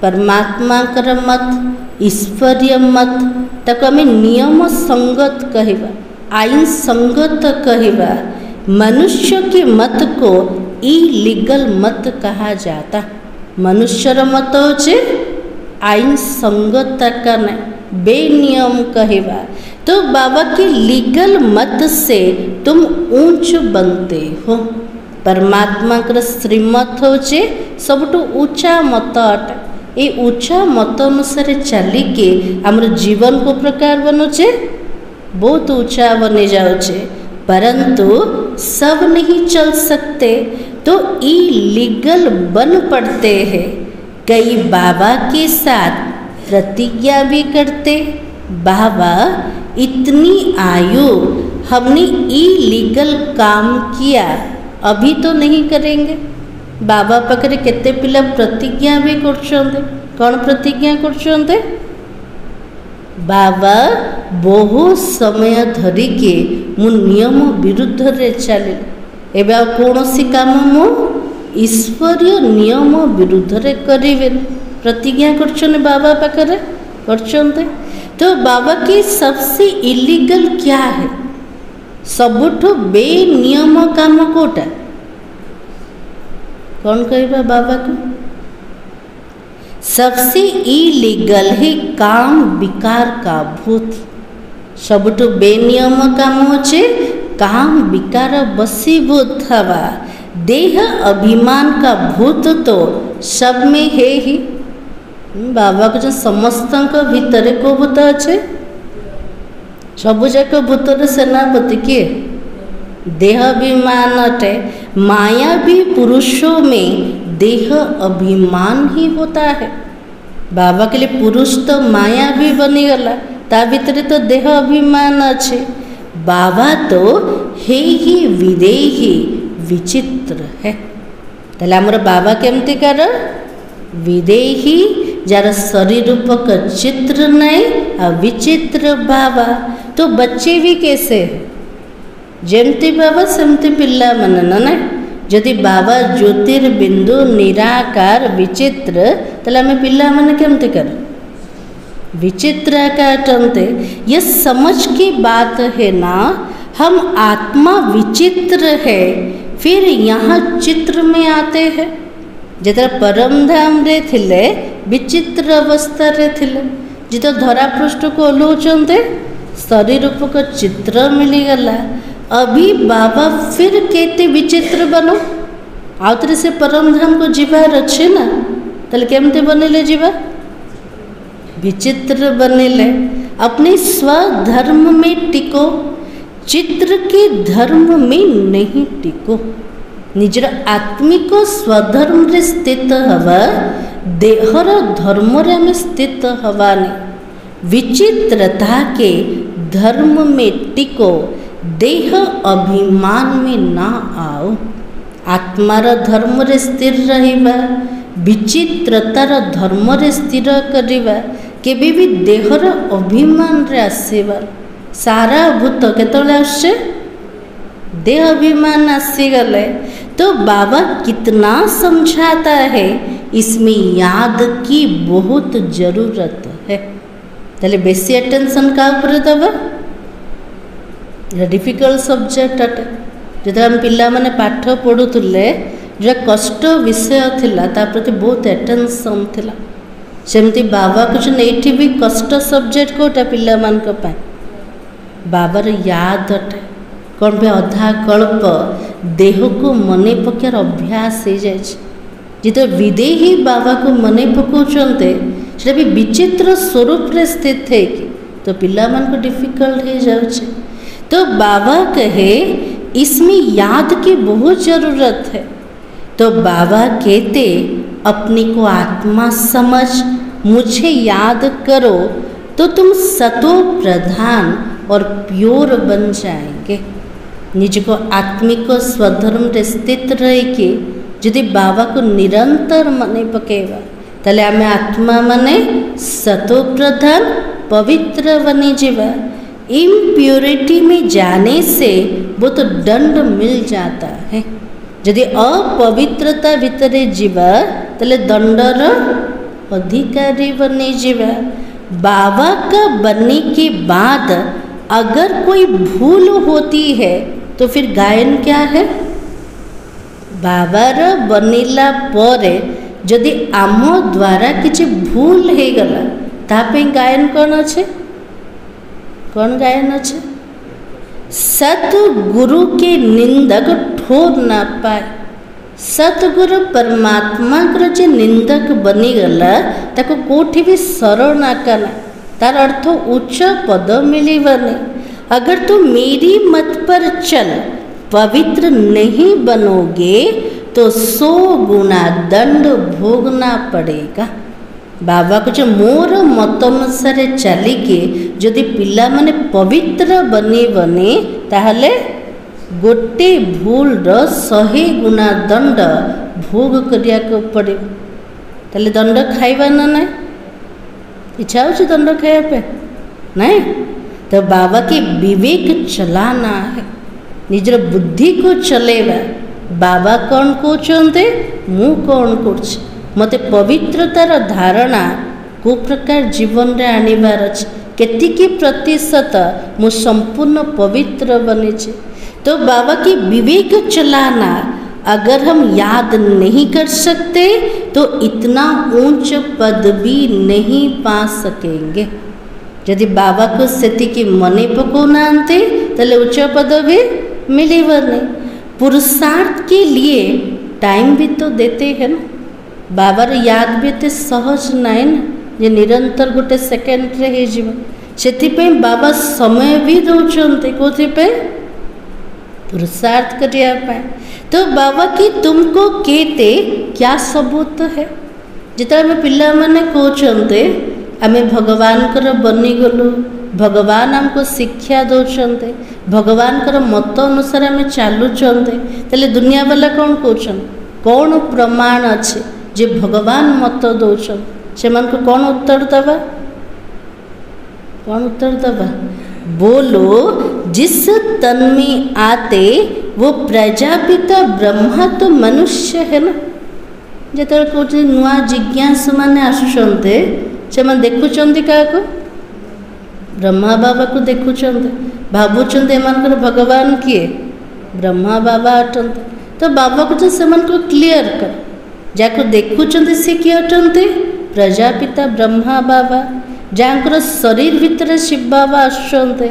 परमात्मा कर मत ईश्वरीय मत तक आम नियम संगत कहवा, आईन संगत कहवा। मनुष्य के मत को इलीगल मत कहा जाता। मनुष्यर मत होचे आईन संगत का नहीं, बेनियम कहवा। तो बाबा के लीगल मत से तुम ऊंच बनते हो। परमात्मा कर श्रीमत होचे सबुठु ऊंचा मत अटे। ये ऊंचा मत अनुसार चलिके आमर जीवन को प्रकार बनुचे बहुत ऊंचा बने जाउचे। परंतु सब नहीं चल सकते तो इलीगल बन पड़ते हैं। कई बाबा के साथ प्रतिज्ञा भी करते, बाबा इतनी आयु हमने इलीगल काम किया, अभी तो नहीं करेंगे। बाबा पाखरे केते पिला प्रतिज्ञा भी करछन्ते। कौन प्रतिज्ञा करछन्ते? बाबा बहुत समय धरिके मु नियम विरुद्ध रे चले, एबे आ कोनोसी काम मु ईश्वरीय नियम विरुद्ध रे करिवे। प्रतिज्ञा करछने बाबा पाखरे करछन्ते। तो बाबा की सबसे इलीगल क्या है? सबुठो बेनियम काम कोटा? कौन कहबा बाबा को? सबसे इलीगल है काम विकार का भूत। सबुठो बेनियम काम होचे काम विकार बसीभूत हवा। देह अभिमान का भूत तो सब में है ही। बाबा को जो समस्त भितर को भूत अच्छे? सबुजाक भूतर सेनापति किए? देह अभिमान अटे। माया भी पुरुषों में देह अभिमान ही होता है। बाबा के लिए पुरुष तो माया भी बनीगला, ता भीतर तो देह अभिमान अच्छे। बाबा तो हे ही विदेही विचित्र है। ताले हमर बाबा केमती कर? विदेही, जार शरीर रूपक चित्र नहीं आ विचित्र बाबा। तो बच्चे भी कैसे है? जेमती बाबा सेमती पिला मन ना। जदि बाबा ज्योतिर्बिंदु निराकार विचित्र, ताले आमे पिला मन केमती कर? विचित्र काटते। ये समझ की बात है ना, हम आत्मा विचित्र है, फिर यहाँ चित्र में आते हैं। जितना परम धाम रे थिले विचित्र अवस्था रे थिले, जितो धरा पृष्ठ को ओल्हौचंते शरीर रूपक चित्र मिलीगला। अभी बाबा फिर केते विचित्र बनो? आउतरे से परम धाम को जीवार अच्छे ना, ताले केमते बनेले जीवा? विचित्र बनेले। अपने स्वधर्म में टिको, चित्र के धर्म में नहीं टिको। निजर आत्मिक स्वधर्म रे स्थित हवा, देहर धर्म रे हमें स्थित हवानी। विचित्रता के धर्म में टिको, देह अभिमान में ना आओ। आत्मार धर्म रे स्थिर रहिबा, विचित्रतार धर्म रे स्थिर करिबा, केबे भी देहर अभिमान रे आसीबा। सारा भूत केतले आसे? देह अभिमान आसी गले। तो बाबा कितना समझाता है, इसमें याद की बहुत जरूरत है। ताले बेसी अटेंशन का ऊपर दबा? डिफिकल्ट सब्जेक्ट अटे। जो हम पिला माने पाठ पढ़ुले, जो कष्ट विषय थिला ता प्रति बहुत अटेंशन थिला। सेमती बाबा कुछ नहीं भी कष्ट सब्जेक्ट कोटा पिला मान को पाए? बाबार याद अटे। कौन पे अधा कल्प देह को मने पकार अभ्यास हो जाए। जिते विदेही बाबा को मने पकाउचंते से भी विचित्र स्वरूप रे स्थित है कि तो पिला मान को डिफिकल्ट हो जाए। तो बाबा कहे इसमें याद की बहुत ज़रूरत है। तो बाबा कहते अपने को आत्मा समझ, मुझे याद करो तो तुम सतो प्रधान और प्योर बन जाएंगे। निज को आत्मिक स्वधर्म रे स्थित रही कि यदि बाबा को निरंतर मने पकेवा ताले आमे आत्मा मने सतो प्रधान पवित्र बनी जीवा। इम्प्योरिटी में जाने से वो तो दंड मिल जाता है। यदि अपवित्रता भितरे जीवा ताले दंडर अधिकारी बनी जीवा। बाबा का बनने के बाद अगर कोई भूल होती है तो फिर गायन क्या है? बाबार बनिला परे जदि आम द्वारा किसी भूल हो गला तापे गायन कौन अच्छे? कौन गायन अच्छे? सतगुरु के निंदक ठोर ना पाए। सतगुरु परमात्मा को जे निंदक बनीगला ताको कोठी भी शरण आकाना, तार अर्थ उच्च पद मिलबनी। अगर तुम मेरी मत पर चल पवित्र नहीं बनोगे तो 100 गुना दंड भोगना पड़ेगा। बाबा को मोर मत अनुसार चलिके जदि पिला माने पवित्र बने ताहले गोटे भूल 100 गुना दंड भोग करिया को पड़े। ताले दंड खाइबा ना ना इच्छा हो दंड खाया पे नहीं। तो बाबा के विवेक चलाना है, निजर बुद्धि को चलेगा। बाबा कौन कहते मु कौन कर मते पवित्रतार धारणा को प्रकार जीवन रे आनिबार अछि, केतिकी प्रतिशत मु संपूर्ण पवित्र बने। तो बाबा की विवेक चलाना अगर हम याद नहीं कर सकते तो इतना ऊंच पद भी नहीं पा सकेंगे। यदि बाबा को सेति की मने पकोना तले उच्च पद भी मिलेगा नहीं। पुरुषार्थ के लिए टाइम भी तो देते हैं ना। बाबार याद भी तो सहज नाई ना जे निरंतर गोटे सेकेंड रे से बाबा समय भी दौरान कौन पुरुषार्थ करने। तो बाबा की तुमको कहते क्या सबूत है जिते आम पिला माने कहते आमे भगवान कर बनीगलु, भगवान हमको शिक्षा दौरान, भगवान कर मत अनुसार आम चलुचंते। तेले दुनिया वाला कौन कहते कौन प्रमाण अच्छे जे भगवान मत दौरान से मन को कौन उत्तर दबा, कौन उत्तर दबा बोलो। जिस तन में आते वो प्रजापिता ब्रह्मा तो मनुष्य है ना। जिते कौन नुआ जिज्ञासु मैंने आसुचंते से देखुंत क्या ब्रह्मा बाबा को देखुंत भावुंट एम भगवान किए ब्रह्मा बाबा अटंते। तो बाबा को से क्लीयर कर जाको देखुंत सी किए अटंते प्रजापिता ब्रह्मा बाबा जहाँकर शरीर भीतर शिव बाबा आसुचंते।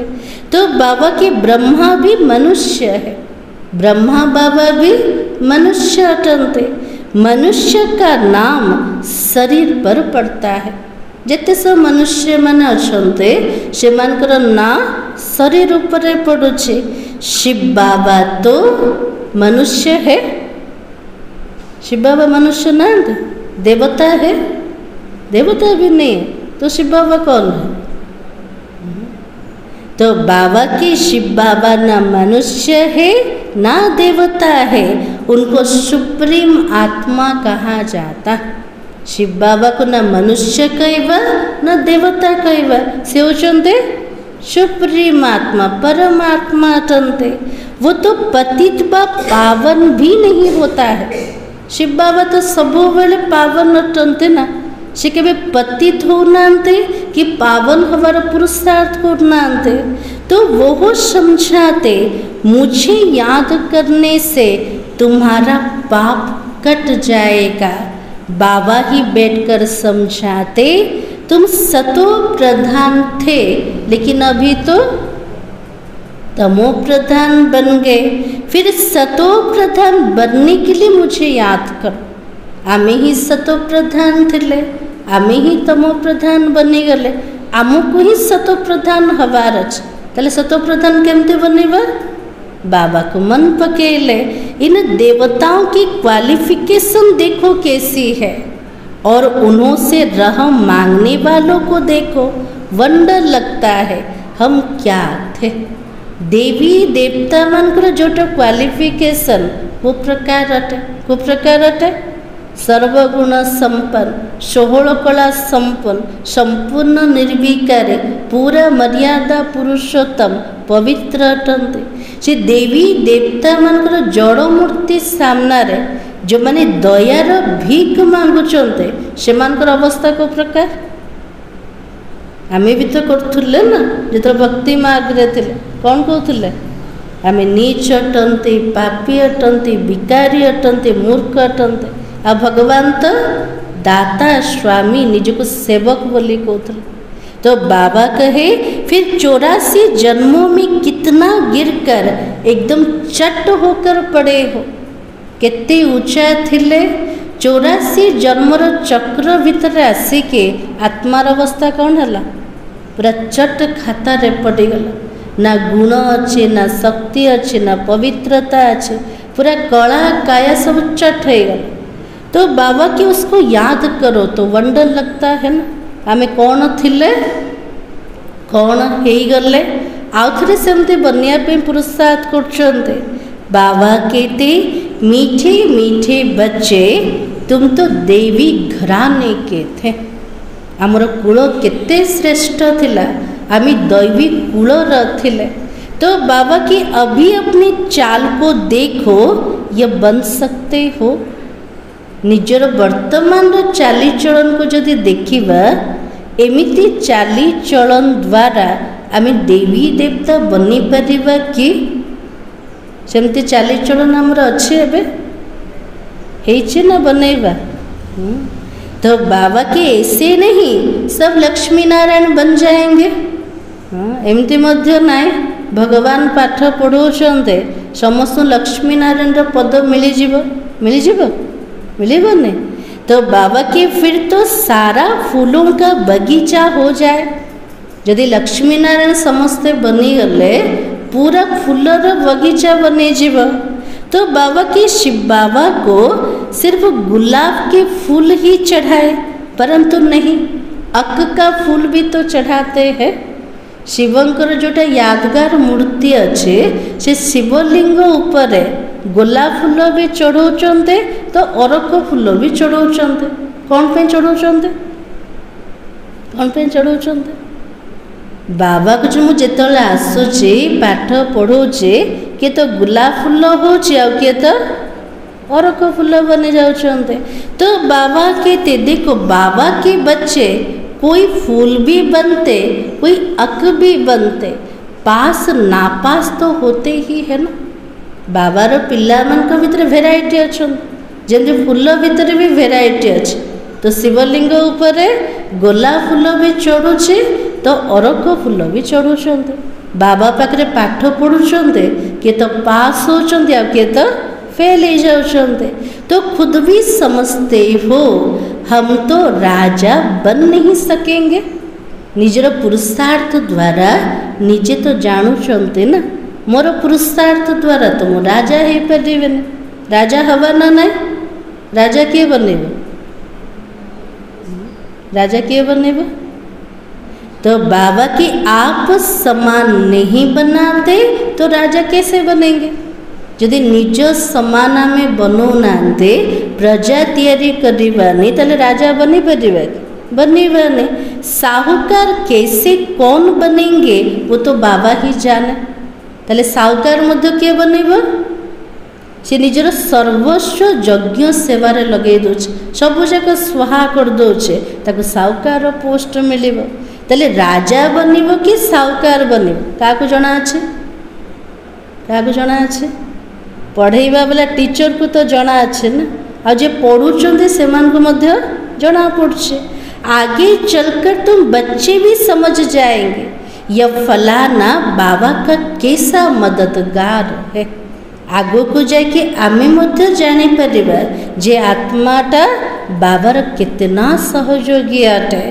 तो बाबा के ब्रह्मा भी मनुष्य है, ब्रह्मा बाबा भी मनुष्य अटंते। मनुष्य का नाम शरीर पर पड़ता है। जिते सब मनुष्य मान अच्छे से ना शरीर उपर पड़ुचे। शिव बाबा तो मनुष्य है, शिव बाबा मनुष्य ना देवता है, देवता भी नहीं तो शिव बाबा कौन है। तो बाबा की शिव बाबा ना मनुष्य है ना देवता है, उनको सुप्रीम आत्मा कहा जाता। शिव बाबा को ना मनुष्य कहवा ना देवता कहवा, से होचंते सुप्रीम आत्मा परमात्मा अटंते। वो तो पतित बा पावन भी नहीं होता है। शिव बाबा तो सब बेले पावन अटंते ना, से केबे पतित होना कि पावन हमारा पुरुषार्थ करना। तो वो समझाते मुझे याद करने से तुम्हारा पाप कट जाएगा। बाबा ही बैठकर समझाते तुम सतो प्रधान थे लेकिन अभी तो तमो प्रधान बन गए। फिर सतो प्रधान बनने के लिए मुझे याद करो। आमे ही सतो प्रधान थे, आमे ही तमो प्रधान बनी गले, आमको ही सतो प्रधान हवार अच्छे। ताले सतो प्रधान केमते बनेबा बाबा को मन पकेले। इन देवताओं की क्वालिफिकेशन देखो कैसी है और उन्हों से रहम मांगने वालों को देखो, वंडर लगता है हम क्या थे। देवी देवता मन को जोटा क्वालिफिकेशन वो प्रकार अटे, को प्रकार अटे सर्वगुण संपन्न, 16 कला संपन्न, संपूर्ण निर्विकार, पूरा मर्यादा पुरुषोत्तम पवित्र अटंते। से देवी देवता मानकर जड़ मूर्ति सामना रे जो माने दयार भीख मांगुचंते से मानकर अवस्था को प्रकार आमे भी तो करथुले ना। जो भक्ति मार्ग रे थिले कौन कहथुले आमे नीच अटंते, पापी अटंते, विकारी अटंते, मूर्ख अटंते। आ भगवान तो दाता स्वामी निजको सेवक बोली कहते। तो बाबा कहे फिर 84 जन्मों में कितना गिरकर एकदम चट होकर पड़े हो, केते ऊंचा थिले। 84 जन्मर चक्र भीतर आसिके आत्मार अवस्था कौन है पूरा चट खाता रे पड़गला। ना गुण अच्छे ना शक्ति अच्छे ना पवित्रता अच्छे, पूरा कला काया सब चट हो गला। तो बाबा के उसको याद करो तो वंडर लगता है ना, आमे कौन थिले कौन हे गले आउ थे सेमती बनने पे पुरस्कार करछन्ते। बाबा कहते मीठे मीठे बच्चे तुम तो देवी घराने के थे। आमर कूल केते श्रेष्ठ थिला, आमी दैवी कूलर थिले। तो बाबा की अभी अपनी चाल को देखो, ये बन सकते हो। निजर वर्तमान चाली चलन को जदि देखिबा, एमिति चाली चलन द्वारा आमी देवी देवता बनी परिबा कि? सेमती चाली चलन आमर अच्छे एबे हेचे ना बनेबा। तो बाबा के ऐसे नहीं सब लक्ष्मी नारायण बन जाएंगे। एमती मध्य नाय, भगवान पाठ पढ़ाउछन्ते समस्त लक्ष्मी नारायण पद मिलिबने। तो बाबा के फिर तो सारा फूलों का बगीचा हो जाए। यदि लक्ष्मी नारायण समस्ते बनीगले पूरा फूलर बगीचा बनी जीव। तो बाबा के शिव बाबा को सिर्फ गुलाब के फूल ही चढ़ाए, परंतु नहीं अक का फूल भी तो चढ़ाते हैं। शिवंकर जोटा यादगार मूर्ति अच्छे से शिवलिंग ऊपर गोलाप फूल भी चढ़ाउछन्ते, तो अरक फूल भी चढ़ाउछन्ते। कौन पे चढ़ाउछन्ते? कौन पे चढ़ाउछन्ते? बाबा को जो मुझे जितेबाला आसुची पाठ पढ़ाऊे किए तो गुलाब फूल हो किए तो अरक फूल बनी जाते। तो बाबा कहते देखो बाबा के बच्चे कोई फूल भी बनते, कोई अक भी बनते, पास नापास तो होते ही है ना। बाबार पिला मान भितर भेराइटी अच्छा, जमी फूल भितर भी भेराइटी अच्छे। तो शिवलिंग ऊपर गोलाप फूल भी चढ़ुचे, तो अरक फूल भी चढ़ुचंते। बाबा पाखे पाठ पढ़ुचंते, किए तो पास होचंते आ किए तो फेल हो जाउचंते। तो खुद भी समझते हो हम तो राजा बन नहीं सकेंगे। निजर पुरुषार्थ द्वारा निजे तो जानुचंते ना, मोर पुरुषार्थ द्वारा तो मु राजा हो पारे। राजा हवा ना ना, राजा किए बनेबे? राजा किए बनेबे? तो बाबा की आप समान नहीं बनाते तो राजा कैसे बनेंगे? यदि निज समान में बनौनाते प्रजा तैयारी करवानी ताले राजा बनी पारिबा? बनीबानी। साहूकार कैसे कौन बनेंगे वो तो बाबा ही जाने। ताले साहूकार मध्य किए बनेबा? से निजर सर्वस्व यज्ञ सेवार लगे दोचे, सबू जाक स्वाहा कर दोचे, ताको साहूकार पोस्ट मिलिबो। ताले राजा बनिबो कि साहूकार बनिबो? काको जणा अछि? काको जणा अछि? पढ़ेबा वाला टीचर को तो जणा अछि ना, आ जे पढ़ुचंदे सेमान को मध्य जणा पड़छे। आगे चलकर तुम बच्चे भी समझ जाएंगे यह फलाना बाबा का कैसा मददगार है। आगो को जाके आमे मध्य जानी परिबा जे आत्माटा बाबार कितना सहयोगी अटे।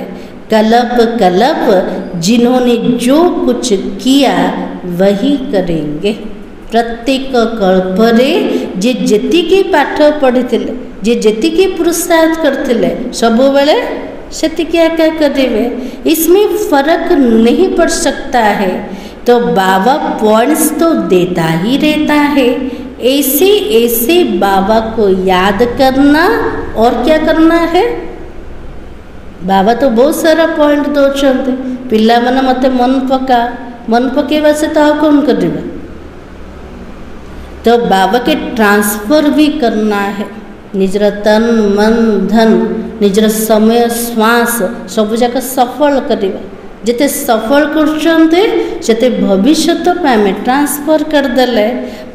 कल्प कल्प जिन्होंने जो कुछ किया वही करेंगे। प्रत्येक कल्परे जे जेतिकी पाठ पढ़िथिले, जे जेतिकी पुरुषार्थ करथिले, सब बेले सेतिकी एका करेंगे। इसमें फर्क नहीं पड़ सकता है। तो बाबा पॉइंट्स तो देता ही रहता है। ऐसे ऐसे बाबा को याद करना और क्या करना है। बाबा तो बहुत सारा पॉइंट दौरान पिला माने मते मन पका, मन पकेवा से तो कौन करेगा। तो बाबा के ट्रांसफर भी करना है। निजर तन मन धन निजर समय श्वास सब जाक सफल करवा। जिते सफल करते भविष्य में ट्रांसफर कर देले।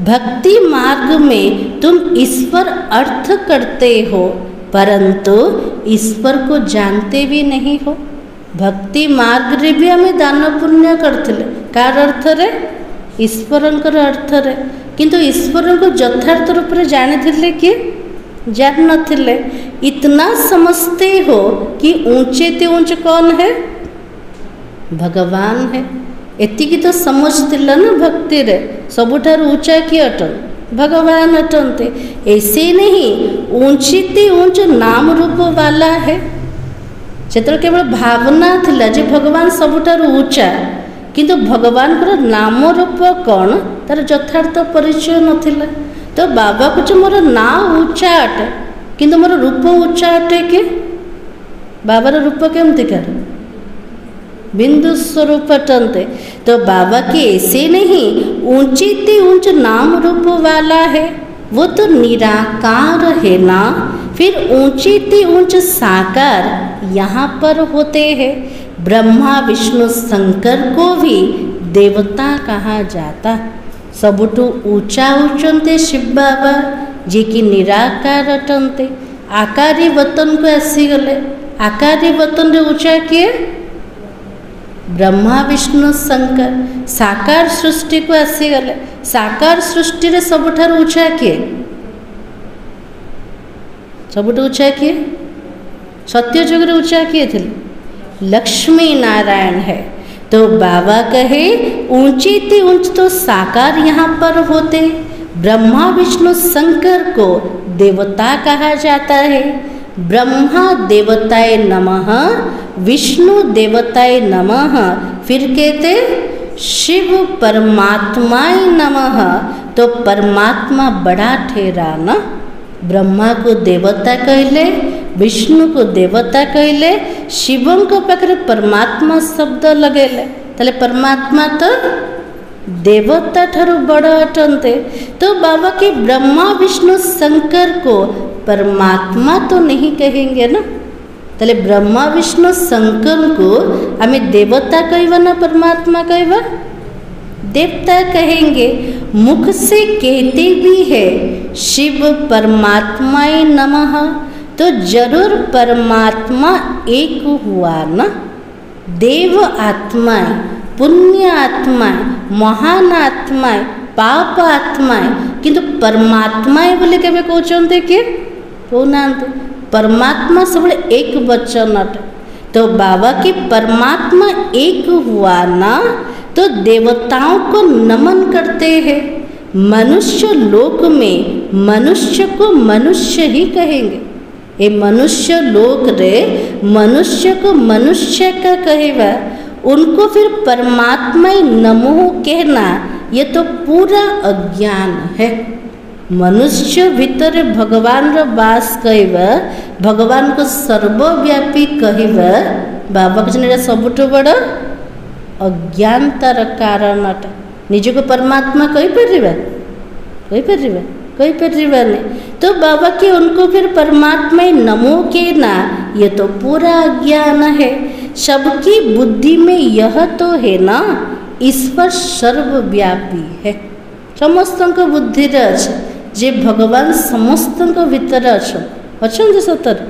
भक्ति मार्ग में तुम ईश्वर अर्थ करते हो, परंतु ईश्वर को जानते भी नहीं हो। भक्ति मार्ग रे भी हमें दान पुण्य करते कार अर्थ रे ईश्वरंकर अर्थ रे, किंतु ईश्वर को यथार्थ रूप से जानी थे कि जान नथिले। इतना समझते हो कि ऊंचे ते ऊंच कौन है? भगवान है। एतिकी तो समझ ना भक्ति रे सबुठार ऊंचा किए अटन भगवान अटंते। ऐसे नहीं ऊंचीति ऊंच नाम रूप वाला है। से केवल भावना थिला जे भगवान सबुठार ऊंचा, किंतु भगवान नाम रूप कौन तार यथार्थ परिचय नथिला। तो बाबा कुछ मोर ना ऊंचा अटे किंतु मोर रूप ऊंचा अटे कि बाबार रूप केमती कर बिंदु स्वरूप अटंते। तो बाबा की ऐसे नहीं ऊंचीति ऊंच नाम रूप वाला है, वो तो निराकार है ना। फिर ऊंचीति ऊंच साकार यहाँ पर होते हैं। ब्रह्मा विष्णु शंकर को भी देवता कहा जाता। सबुठु ऊंचा उच्चंते शिव बाबा जी की निराकार अटंते। आकारी वतन को आसीगले, आकारी वतन रे ऊंचा किए ब्रह्मा विष्णु शंकर। साकार सृष्टि को आसीगले, साकार सृष्टि रे सबुठार ऊंचा किए, सबुठु ऊंचा किए सत्य जुग रे ऊंचा किए थे लक्ष्मी नारायण है। तो बाबा कहे ऊंची थी ऊंच तो साकार यहाँ पर होते। ब्रह्मा विष्णु शंकर को देवता कहा जाता है। ब्रह्मा देवताय नमः, विष्णु देवताय नमः, फिर कहते शिव परमात्माय नमः। तो परमात्मा बड़ा ठहरा ना, ब्रह्मा को देवता कहले, विष्णु को देवता कहले, शिवं को पाखरे परमात्मा शब्द लगेले, ताले परमात्मा तो देवता ठारू बड़ अटंते। तो बाबा के ब्रह्मा विष्णु शंकर को परमात्मा तो नहीं कहेंगे ना, ताले ब्रह्मा विष्णु शंकर को हमें देवता कहवा ना परमात्मा कहवा, देवता कहेंगे। मुख से कहते भी है शिव परमात्माय नमः, तो जरूर परमात्मा एक हुआ ना। देव आत्माएं, पुण्य आत्माएं, महान आत्माएं, पाप आत्माएं, किंतु परमात्माएं बोले केबे कहते कि कहना परमात्मा सब एक वचन अटे। तो बाबा की परमात्मा एक हुआ ना, तो देवताओं को नमन करते हैं। मनुष्य लोक में मनुष्य को मनुष्य ही कहेंगे। ये मनुष्य लोक रे मनुष्य को मनुष्य का कहेगा, उनको फिर परमात्मा नमो कहना ये तो पूरा अज्ञान है। मनुष्य भीतर भगवान रो वास कहवा, भगवान को सर्वव्यापी कहवा, बाबा के सबुठ बड़ अज्ञानतार कारण अटे। निजको परमात्मा कही नहीं। तो बाबा के उनको फिर परमात्मा नमो के ना, ये तो पूरा अज्ञान है। सबकी बुद्धि में यह तो है ना, ईश्वर सर्वव्यापी है। समस्त बुद्धि जे भगवान समस्त भीतर अच्छा सतर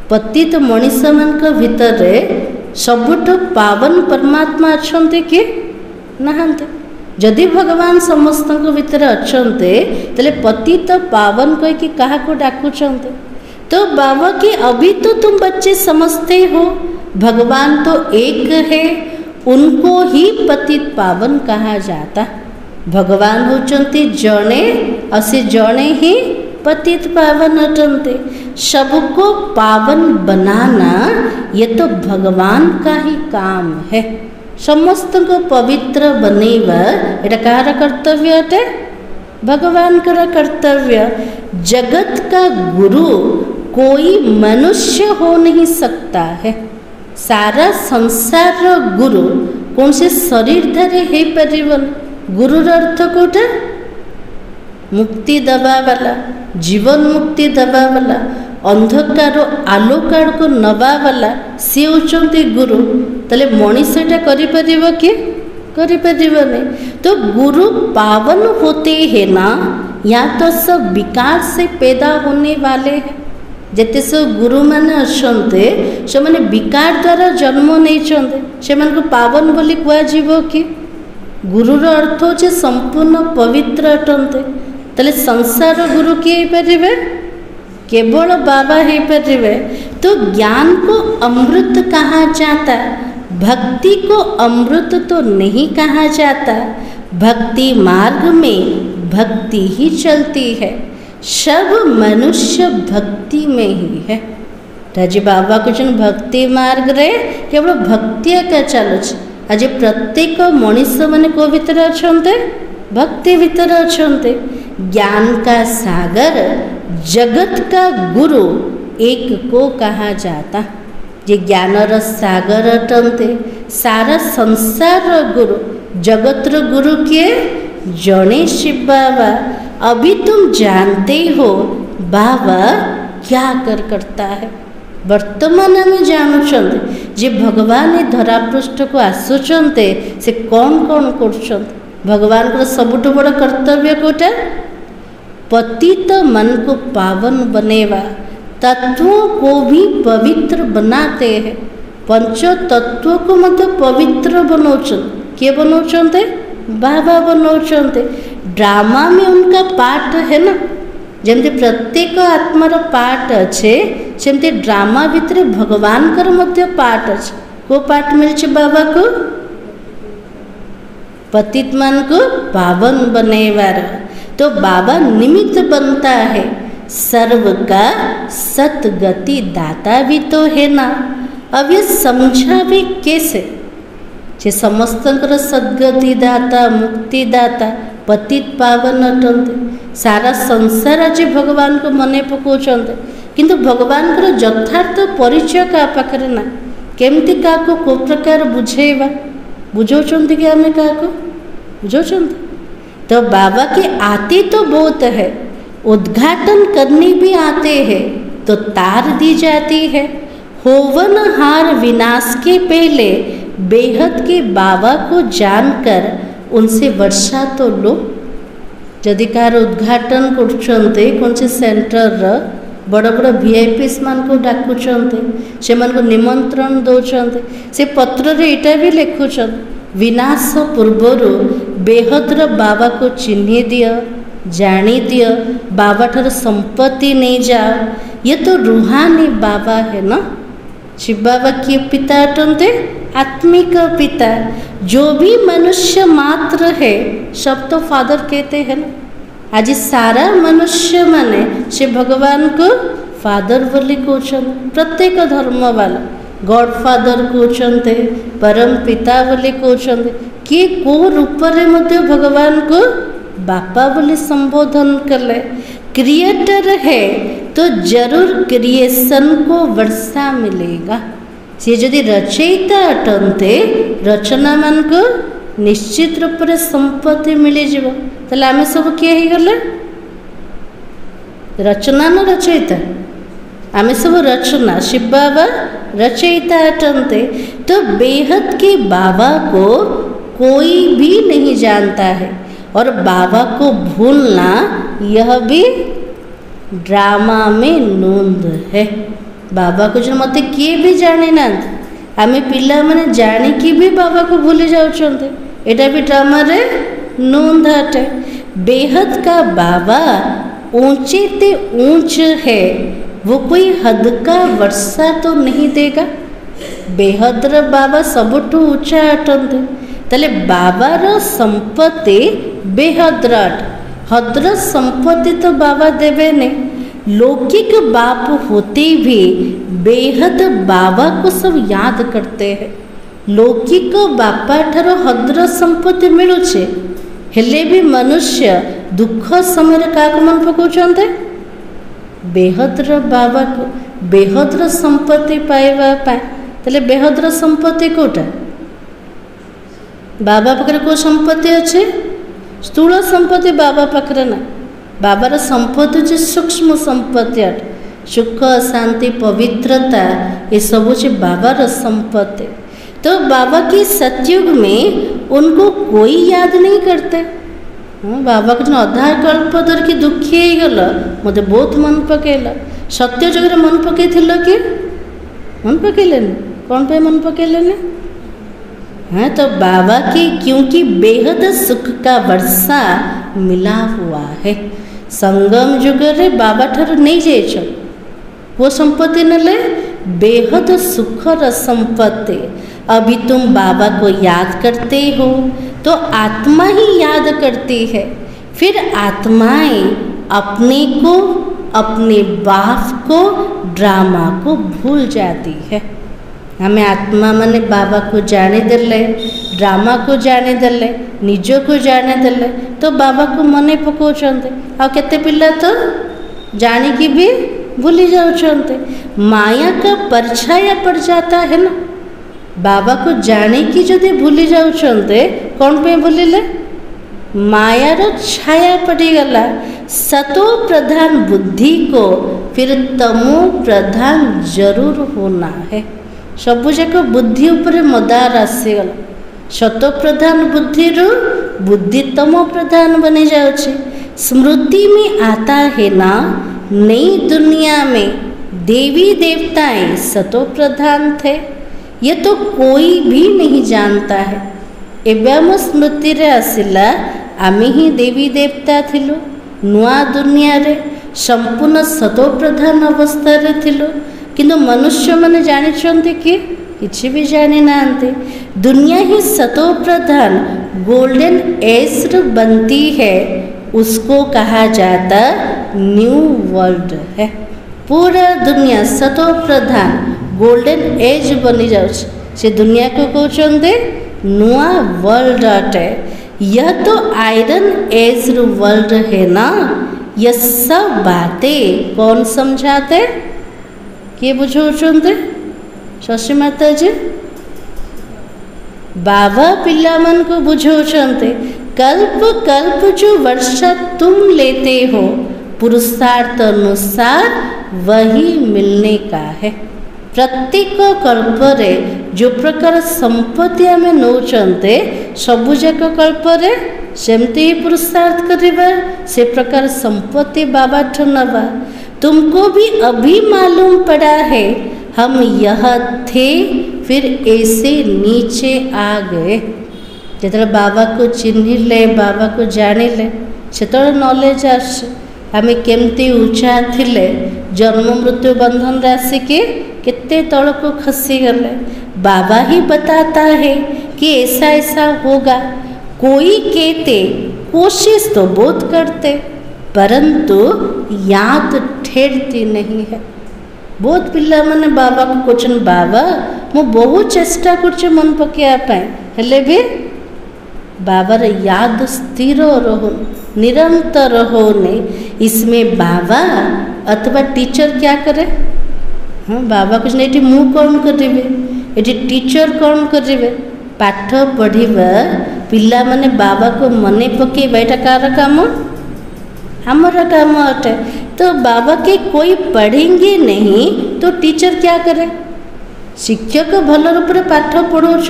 पतित मनीष मान भीतर सबुठ पावन परमात्मा अच्छा कि नहांते। जदि भगवान समस्त भीतर अच्छे तेले पतित पावन कह कि क्या डाकुचंते। तो बाबा के अभी तो तुम बच्चे समझते हो, भगवान तो एक है, उनको ही पतित पावन कहा जाता। भगवान होचंती जड़े और से जड़े ही पतित पावन अटंते। सबको पावन बनाना ये तो भगवान का ही काम है। समस्त को पवित्र बनेवा एटा कार कर्तव्य अटे, भगवान का कर्तव्य। जगत का गुरु कोई मनुष्य हो नहीं सकता है। सारा संसार गुरु कौन से शरीरधारी है परिवन। गुरुर अर्थ कोटा मुक्ति दबा वाला, जीवन मुक्ति दबा वाला, अंधकार आलोक को नबा वाला सी होचंती गुरु। तले मनीषटा करिपरिबो कि करिपरिबोनी। तो गुरु पावन होते हैं ना, या तो सब विकार से पैदा होने वाले हैं। जेते सब गुरु माने अछंते से माने विकार द्वारा जन्म नहीं चंदे, से मान को पावन बोली कुआ जीवो कि। गुरुर अर्थ होचे संपूर्ण पवित्र अटंते। तले संसार गुरु किए पारिबे, केवल बाबा ही पारिबे। तो ज्ञान को अमृत कहा जाता, भक्ति को अमृत तो नहीं कहा जाता। भक्ति मार्ग में भक्ति ही चलती है। सब मनुष्य भक्ति में ही है। आज बाबा कुछ भक्ति मार्ग रे केवल भक्ति का चलुच। आज प्रत्येक मनीष मैंने को भीतर अच्छे भक्ति भीतर अच्छे। ज्ञान का सागर जगत का गुरु एक को कहा जाता। जे ज्ञानर सागर अटंते सारा संसार गुरु जगतर गुरु किए जने शिव बाबा। अभी तुम जानते हो बाबा क्या करता है। वर्तमान आम जानुंट जे भगवान ए धरापृष्ठ को आसुचंते से कौन कौन कर भगवान को सबुठ बड़ कर्तव्य कोटा पतित मन को पावन बनेवा तत्वों को भी पवित्र बनाते हैं। पंच तत्वों को मतलब पवित्र बनाउछन किए बनाउछन्ते बाबा बनाउछन्ते। ड्रामा में उनका पाठ है ना जमती प्रत्येक आत्मार पाठ अच्छे सेमती ड्रामा भितर भगवान कर मध्य पाठ अच्छे। को पाठ मिलছে बाबा को पतित मन को पावन बनेवार। तो बाबा निमित्त बनता है। सर्व का सतगति दाता भी तो है ना। अब ये समझा भी कैसे जे समस्त सदगति दाता मुक्ति दाता पतित पावन अटंते। सारा संसार आज भगवान को मने पकाउछन्ते किंतु भगवान को यथार्थ परिचय का पाखरे ना। केमती का को प्रकार बुझेवा बुझाउछन्ते कि आमे का को बुझाउछन्ते। तो बाबा के आते तो बहुत है उद्घाटन करने भी आते हैं तो तार दी जाती है। होवन हार विनाश के पहले बेहद के बाबा को जानकर उनसे वर्षा तो लो। जदि कार उद्घाटन करछन्ते कौन से सेंटर बड़ बड़ वीआईपीस मान को डाकुछन्ते से मान को निमंत्रण दौरान से पत्र रे इटा भी लिखुछन विनाश पूर्वर बेहद्र बाबा को चिन्ह दियो जानी दियो बाबा ठार संपत्ति नहीं जाओ। ये तो रूहानी बाबा है ना। शिव बाबा किए पिता अटंते आत्मिक पिता। जो भी मनुष्य मात्र है सब तो फादर कहते हैं ना। आज सारा मनुष्य माने से भगवान को फादर बोली कहते प्रत्येक धर्म वाला गॉड फादर कहते परम पिता बोली कहते किए को रूप में भगवान को बापा बोली संबोधन कले। क्रिएटर है तो जरूर क्रिएशन को वर्षा मिलेगा। सी जदि रचयिता अटंते रचना मान को निश्चित रूप से संपत्ति मिली जीवो। ताले आमे सब किए ही गले रचना न रचयिता आमे सब रचना। शिव बाबा रचयिता अटंते तो बेहद के बाबा को कोई भी नहीं जानता है। और बाबा को भूलना यह भी ड्रामा में नोंद है। बाबा को जो मत किए भी जाने ना आमे पिला माने जाने कि भी बाबा को भूली जाउछन्ते एटा भी ड्रामा रे नोंद हटे। बेहद का बाबा ऊंचे ते ऊंच है वो कोई हद का वर्षा तो नहीं देगा। बेहद्र बाबा सबुठु ऊंचा अटंते ताले बाबार संपत्ति बेहद्र हद्र संपत्ति तो बाबा देवे ने। लौकिक बाप होते भी बेहद बाबा को सब याद करते हैं। लौकिक बापा ठार हद्र संपत्ति मिलुछे हेले भी मनुष्य दुख समय क्या मन पकाउछन्ते बेहद्र बाबा को बेहद्र संपत्ति पाइबा ताले बेहद्र संपत्ति कोटा बाबा पाखरे को संपत्ति अच्छे स्थूल संपत्ति बाबा पाखरे ना। बाबार संपत्ति जो सूक्ष्म संपत्ति अट सुख शांति पवित्रता ये सब बाबार संपत्ति। तो बाबा के सतयुग में उनको कोई याद नहीं करते। बाबा को अधा कल्प धर की दुखी हो गल मत बहुत मन पकेला। सत्य जुग मन पकई कि मन पकेलेन कौन पे मन पकेलेन। हाँ तो बाबा की क्योंकि बेहद सुख का वर्षा मिला हुआ है। संगम जुग रे बाबा ठार नहीं जाइछ वो संपत्ति नले बेहद सुखर संपत्ति। अभी तुम बाबा को याद करते हो तो आत्मा ही याद करती है। फिर आत्माएं अपने को, अपने बाप को, ड्रामा को भूल जाती है। हमें आत्मा माने बाबा को जाने देले, ड्रामा को जाने देले, निज को जाने देले, तो बाबा को मने पकाउछन्ते। आ केते पिला तो जानिकी भी भूली जाउछन्ते। माया का परछाया पड़ जाता है ना। बाबा को जाने की जदि भूली जाउछन्ते, कौन पे भूलिले? मायार छाया पड़ीगला। सतो प्रधान बुद्धि को फिर तमो प्रधान जरूर होना है। सबु जाक बुद्धि उपरे मदार आसीगला। सतो प्रधान बुद्धि रु बुद्धि तमो प्रधान बनी जाउछि। स्मृति में आता है ना, नई दुनिया में देवी देवताएं सतो प्रधान थे। ये तो कोई भी नहीं जानता है। एवं स्मृति रे आसिला आमे ही देवी देवता थिलु। नुआ दुनिया रे संपूर्ण सतो प्रधान अवस्था रे थिलु, किंतु मनुष्य माने जानि छन्ते कि किछि भी जानि नांते। दुनिया ही सतो प्रधान गोल्डन एज रे बनती है, उसको कहा जाता न्यू वर्ल्ड है। पूरा दुनिया सतो प्रधान गोल्डन एज बनी जाउछ। से दुनिया को कहउछन्ते नुआ वर्ल्ड अटे। यह तो आयरन एज वर्ल्ड है ना। यह सब बातें कौन समझाते? किए बुझाउछन्ते? शशि माता जी बाबा पिला मन को बुझाउछन्ते। कल्प कल्प जो वर्षा तुम लेते हो, पुरुषार्थ अनुसार वही मिलने का है। प्रत्येक कल्परे जो प्रकार संपत्ति आम नौचंते, सबुजाक कल्परे सेमती ही पुरुषार्थ करिबा, से प्रकार संपत्ति बाबा ठो नबा। तुमको भी अभी मालूम पड़ा है हम यह थे, फिर ऐसे नीचे आ गए। जिते बाबा को चिन्हिले, बाबा को जानिले, से नॉलेज आस आम केमती ऊंचा थिले, जन्म मृत्यु बंधन आसिके कितने तल को खसी गले। बाबा ही बताता है कि ऐसा ऐसा होगा। कोई कहते, कोशिश तो बहुत करते, परंतु याद ठेरती नहीं है। बहुत पिला माने बाबा को क्वेश्चन, बाबा मु बहुत चेष्टा कर मन पकड़ा हेले भी बाबार याद स्थिर रहो, निरंतर होने। इसमें बाबा अथवा टीचर क्या करे? हाँ, बाबा कुछ नहीं, मु कौन करेंगे, ये टीचर कौन करेंगे? पाठ पढ़ा पिला माने बाबा को मने पकेबा, एटा कार काम? हमारा काम अटे। तो बाबा के कोई पढ़ेंगे नहीं तो टीचर क्या करे? शिक्षक भल रूप से पाठ पढ़ाऊँ,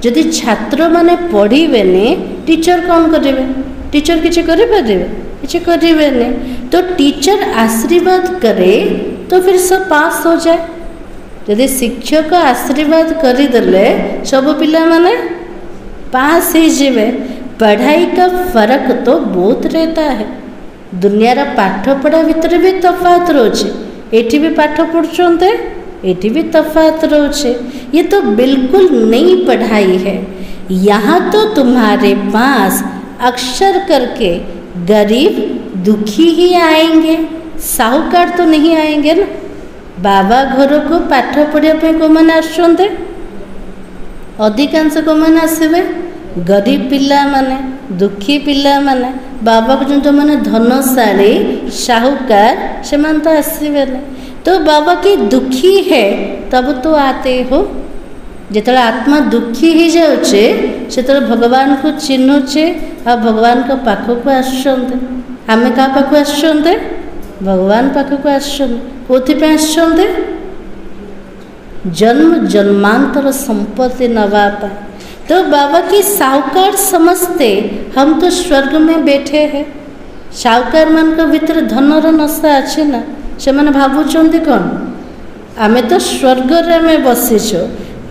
जदि छात्र माने पढ़िबेने टीचर कौन करेंगे? टीचर किसी करेंगे? किसी करेंगे। तो टीचर आशीर्वाद करे तो फिर सब पास हो जाए। यदि शिक्षक आशीर्वाद करदेले सब पिला माने पास ही जीवे। पढ़ाई का फर्क तो बहुत रहता है। दुनिया रा पाठ पढ़ा भितर भी तफात रोचे। एठी भी पाठ पढ़ुचंते, एठी भी तफात रोचे। ये तो बिल्कुल नई पढ़ाई है। यहाँ तो तुम्हारे पास अक्षर करके गरीब दुखी ही आएंगे, साहूकार तो नहीं आएंगे ना। बाबा घर को पाठ पढ़ापे को मैंने आसुंते, अधिकांश को मैंने आसवे गरीब पिला माने, दुखी पिला माने। बाबा को जो मैंने धनशाली साहूकार से मन तो आसवे ना। तो बाबा की दुखी है तब तो आते हो। जिते आत्मा दुखी ही जाऊे से भगवान को चिन्हुचे आ भगवान का पाख को आसुंते। आम क्या पाख आसुंते? भगवान पाख को आसुंते। आसुंते जन्म जन्मांतर संपत्ति नवापा। तो बाबा की साहूकार समझते हम तो स्वर्ग में बैठे हैं। साहूकार मान का भीतर धनर नशा अच्छे ना, से मैंने भावुंट कौन आमे तो स्वर्ग में बसीचु,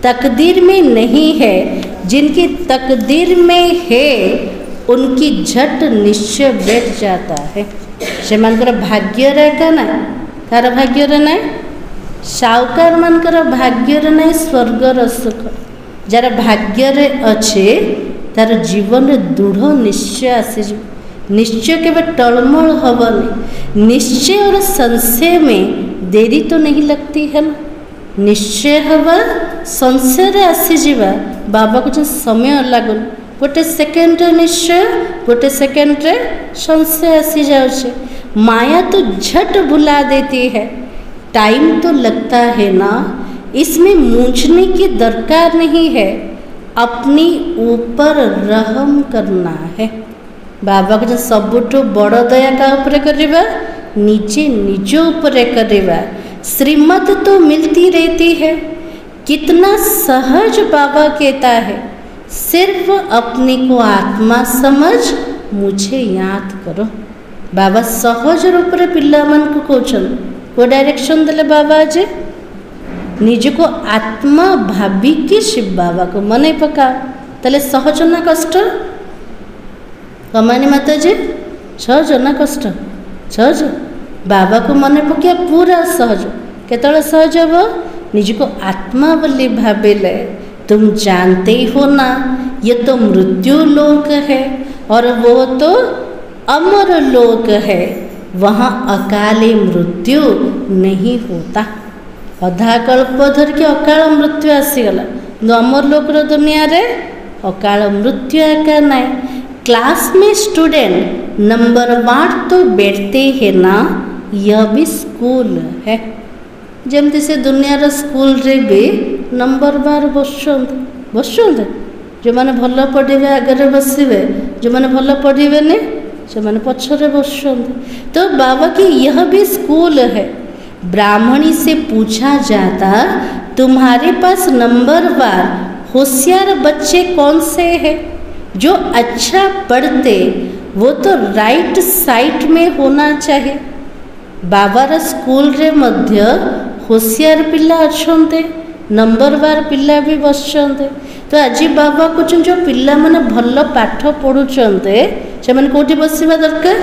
तकदीर में नहीं है। जिनकी तकदीर में है उनकी झट निश्चय बैठ जाता है। से मानकर भाग्य रहेगा ना, तार भाग्य रे ना। साहूकार मानकर भाग्य रे ना स्वर्गर सुख। जार भाग्य रे अच्छे तार जीवन रे दृढ़ निश्चय आसी। निश्चय के टलमल हबनी। निश्चय और संशय में देरी तो नहीं लगती है ना। निश्चय हवा संशय आसीजा बाबा को जो समय लगुन गोटे सेकेंड निश्चय गोटे सेकेंड संशय आसी जाए। माया तो झट भुला देती है, टाइम तो लगता है ना। इसमें मूंझने की दरकार नहीं है, अपनी ऊपर रहम करना है। बाबा को जो सबुठ बड़ दया का ऊपर करवा निजे निज ऊपर करवा। श्रीमत तो मिलती रहती है, कितना सहज बाबा कहता है, सिर्फ अपने को आत्मा समझ मुझे याद करो। बाबा सहज रूप से पिला मन को कहते को डायरेक्शन देले बाबा आज निज को आत्मा भाविकी शिव बाबा को मन पकाओ। ताले सहज ना कष्ट कमानी माता जी सहज ना कष्ट सहज। बाबा को मन पकिया पूरा सहज। केतले सहज हम निज को आत्मा बोली भाविले। तुम जानते ही हो ना ये तो मृत्यु लोक है और वो तो अमर लोक है, वहाँ अकाले मृत्यु नहीं होता। अधा कल्प धर के अकाल मृत्यु आसीगला, अमर लोक दुनिया रे अकाल मृत्यु एका नाई। क्लास में स्टूडेंट नंबर 1 तो बैठते हैं ना, यह भी स्कूल है। जमती से दुनिया स्कूल रे भी नंबर 12 बसुंत जो मैंने भल पढ़े आगे बसवे, जो मैंने भल पढ़े नहीं से मैंने पछरे बसुंत। तो बाबा की यह भी स्कूल है। ब्राह्मणी से पूछा जाता तुम्हारे पास नंबर 12 होशियार बच्चे कौन से हैं? जो अच्छा पढ़ते वो तो राइट साइड में होना चाहिए। बाबार स्कूल रे मध्य होशियार पिला अच्छे, नंबर 12 पिला भी बसते। तो आज बाबा कहते जो पिला माने भल पाठ पढ़ुचंते से माने कोठी बसिबा दरकार,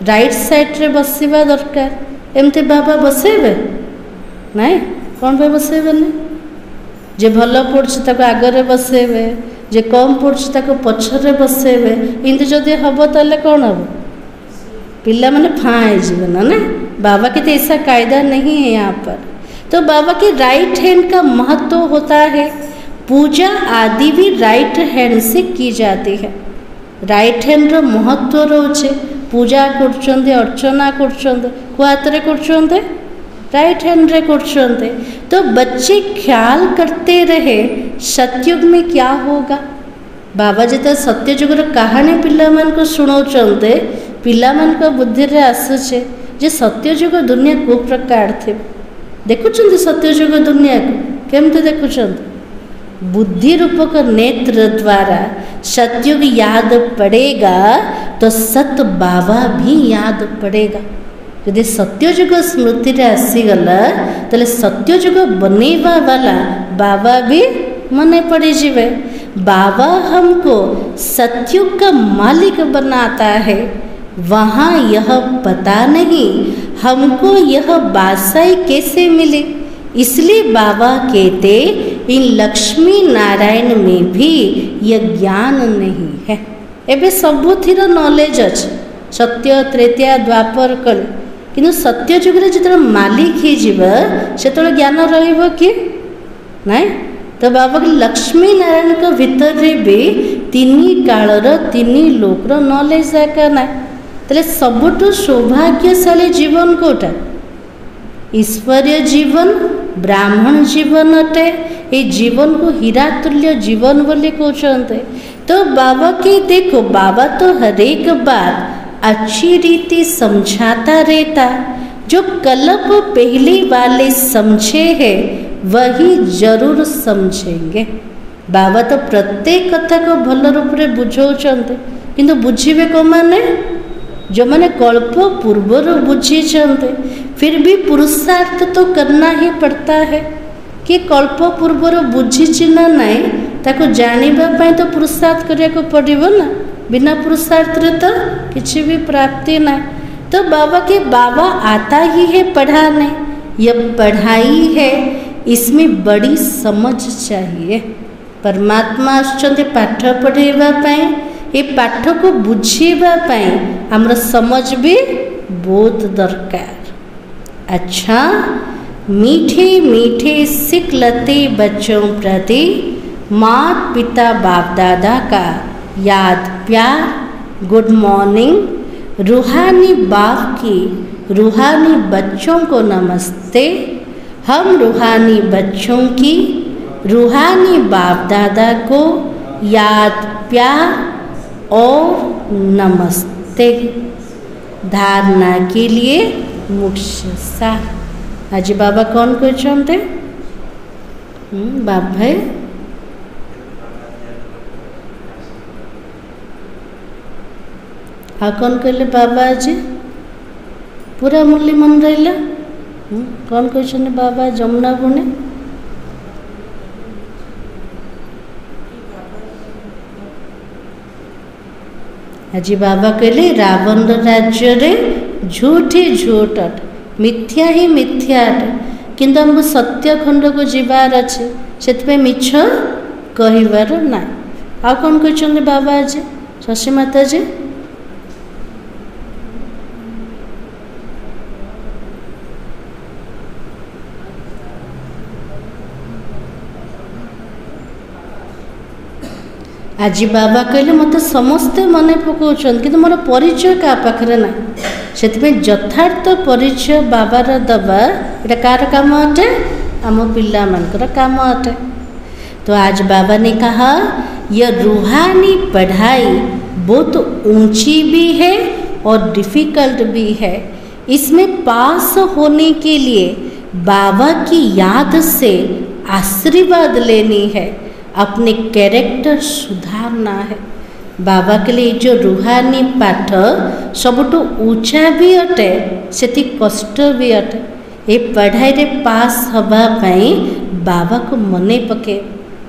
राइट साइड रे बसिबा दरकार। एमती बाबा बसेबे नाई कौन पे बसेबे नहीं। जे भल पढ़ुछ ताको आगरे बसेबे, जे कम पढ़ुछ ताको पछरे बसेबे। इंत जदि हबो ताले कौन हबो पिला माने फाए जीवन ना। बाबा के तो ऐसा कायदा नहीं है यहाँ पर। तो बाबा के राइट हैंड का महत्व होता है। पूजा आदि भी राइट हैंड से की जाती है। राइट हैंड रो महत्व रोचे। पूजा करछंदे, अर्चना करछंदे को हाथ रे करछंदे, राइट हैंड रे करछंदे। तो बच्चे ख्याल करते रहे सतयुग में क्या होगा। बाबा जिते सत्ययुग रो कहानी पिला मान को सुनाउचंदे, पिला मान को बुद्धि रे आसुचे जे सत्ययुग दुनिया को प्रकार थे। देखुचंदे सत्ययुग दुनिया को केमते देखुचंदे। बुद्धि रूपक नेत्र द्वारा सतयुग याद पड़ेगा तो सत बाबा भी याद पड़ेगा। यदि सत्ययुग स्मृति रे आसीगला तले सत्ययुग बनेवा वाला बाबा भी मने पड़ी जीवे। बाबा हमको सतयुग का मालिक बनाता है। वहाँ यह पता नहीं हमको यह बादशाही कैसे मिली। इसलिए बाबा कहते इन लक्ष्मी नारायण में भी यह ज्ञान नहीं है। एबे सबुथिर नॉलेज अच्छे, सत्य त्रेता द्वापर कल, किंतु सत्य जुग रे जिते मालिक ही जीवा सेतले ज्ञान रहिबो कि नहीं। तो बाबा के लक्ष्मी नारायण के भीतर रे भी तीन कालर तीन लोकर नॉलेज एका ना। तले सबुठु सौभाग्यशाली जीवन कोटा ईश्वरीय जीवन, ब्राह्मण जीवन अटे। ये जीवन को हीरा तुल्य जीवन बोली कहते। तो बाबा के देखो, बाबा तो हर एक बात अच्छी रीति समझाता रहता। जो कल्प पहले वाले समझे हैं वही जरूर समझेंगे। बाबा तो प्रत्येक कथा को भल रूप से बुझाउछन्ते, किंतु बुझीबे को माने जो मैंने कल्प पूर्वर बुझी चलते। फिर भी पुरुषार्थ तो करना ही पड़ता है कि कल्प पूर्वर बुझी ना नहीं ताको जानिबा पाई तो पुरुषार्थ करिया को पड़िबो ना। बिना पुरुषार्थ रे तो किसी भी प्राप्ति ना। तो बाबा के बाबा आता ही है पढ़ाने। यह पढ़ाई है, इसमें बड़ी समझ चाहिए। परमात्मा आछन्ते पाठ पढ़ेबा पाई, ये पाठ को बुझीबा पई हमर समझ भी बहुत दरकार। अच्छा, मीठे मीठे सिखलते बच्चों प्रति माता पिता बाप दादा का याद प्यार, गुड मॉर्निंग, रूहानी बाप की रूहानी बच्चों को नमस्ते। हम रूहानी बच्चों की रूहानी बाप दादा को याद प्यार और नमस्ते। धारणा के लिए मुख्य सार आज बाबा कौन कहते बाप भाई हाँ कौन कहले बाबा आज पूरा मुरली मन रहा कौन कहते बाबा जमुना बुणे आज बाबा कहले रावण राज्य रे झूठ ही झूठ अट मिथ्या ही मिथ्या अट किंतु हमको सत्य खंड को जीवार अच्छे से मिछ कहबार ना आ कौन कहते बाबा आज शशि माता जी आज बाबा कहले मत समस्ते मन पकाउछन कि मोर परिचय क्या पाखरे ना से यथार्थ परिचय बाबार दबा ये कार काम अटे आम पिला मानकर काम अटे। तो आज बाबा ने कहा यह रूहानी पढ़ाई बहुत ऊंची भी है और डिफ़िकल्ट भी है। इसमें पास होने के लिए बाबा की याद से आशीर्वाद लेनी है, अपने कैरेक्टर सुधारना है। बाबा के लिए जो रूहानी पाठ सबुठु ऊंचा भी अटे से कष्ट भी अटे। ये पढ़ाई रे पास हवा पाई बाबा को मने पके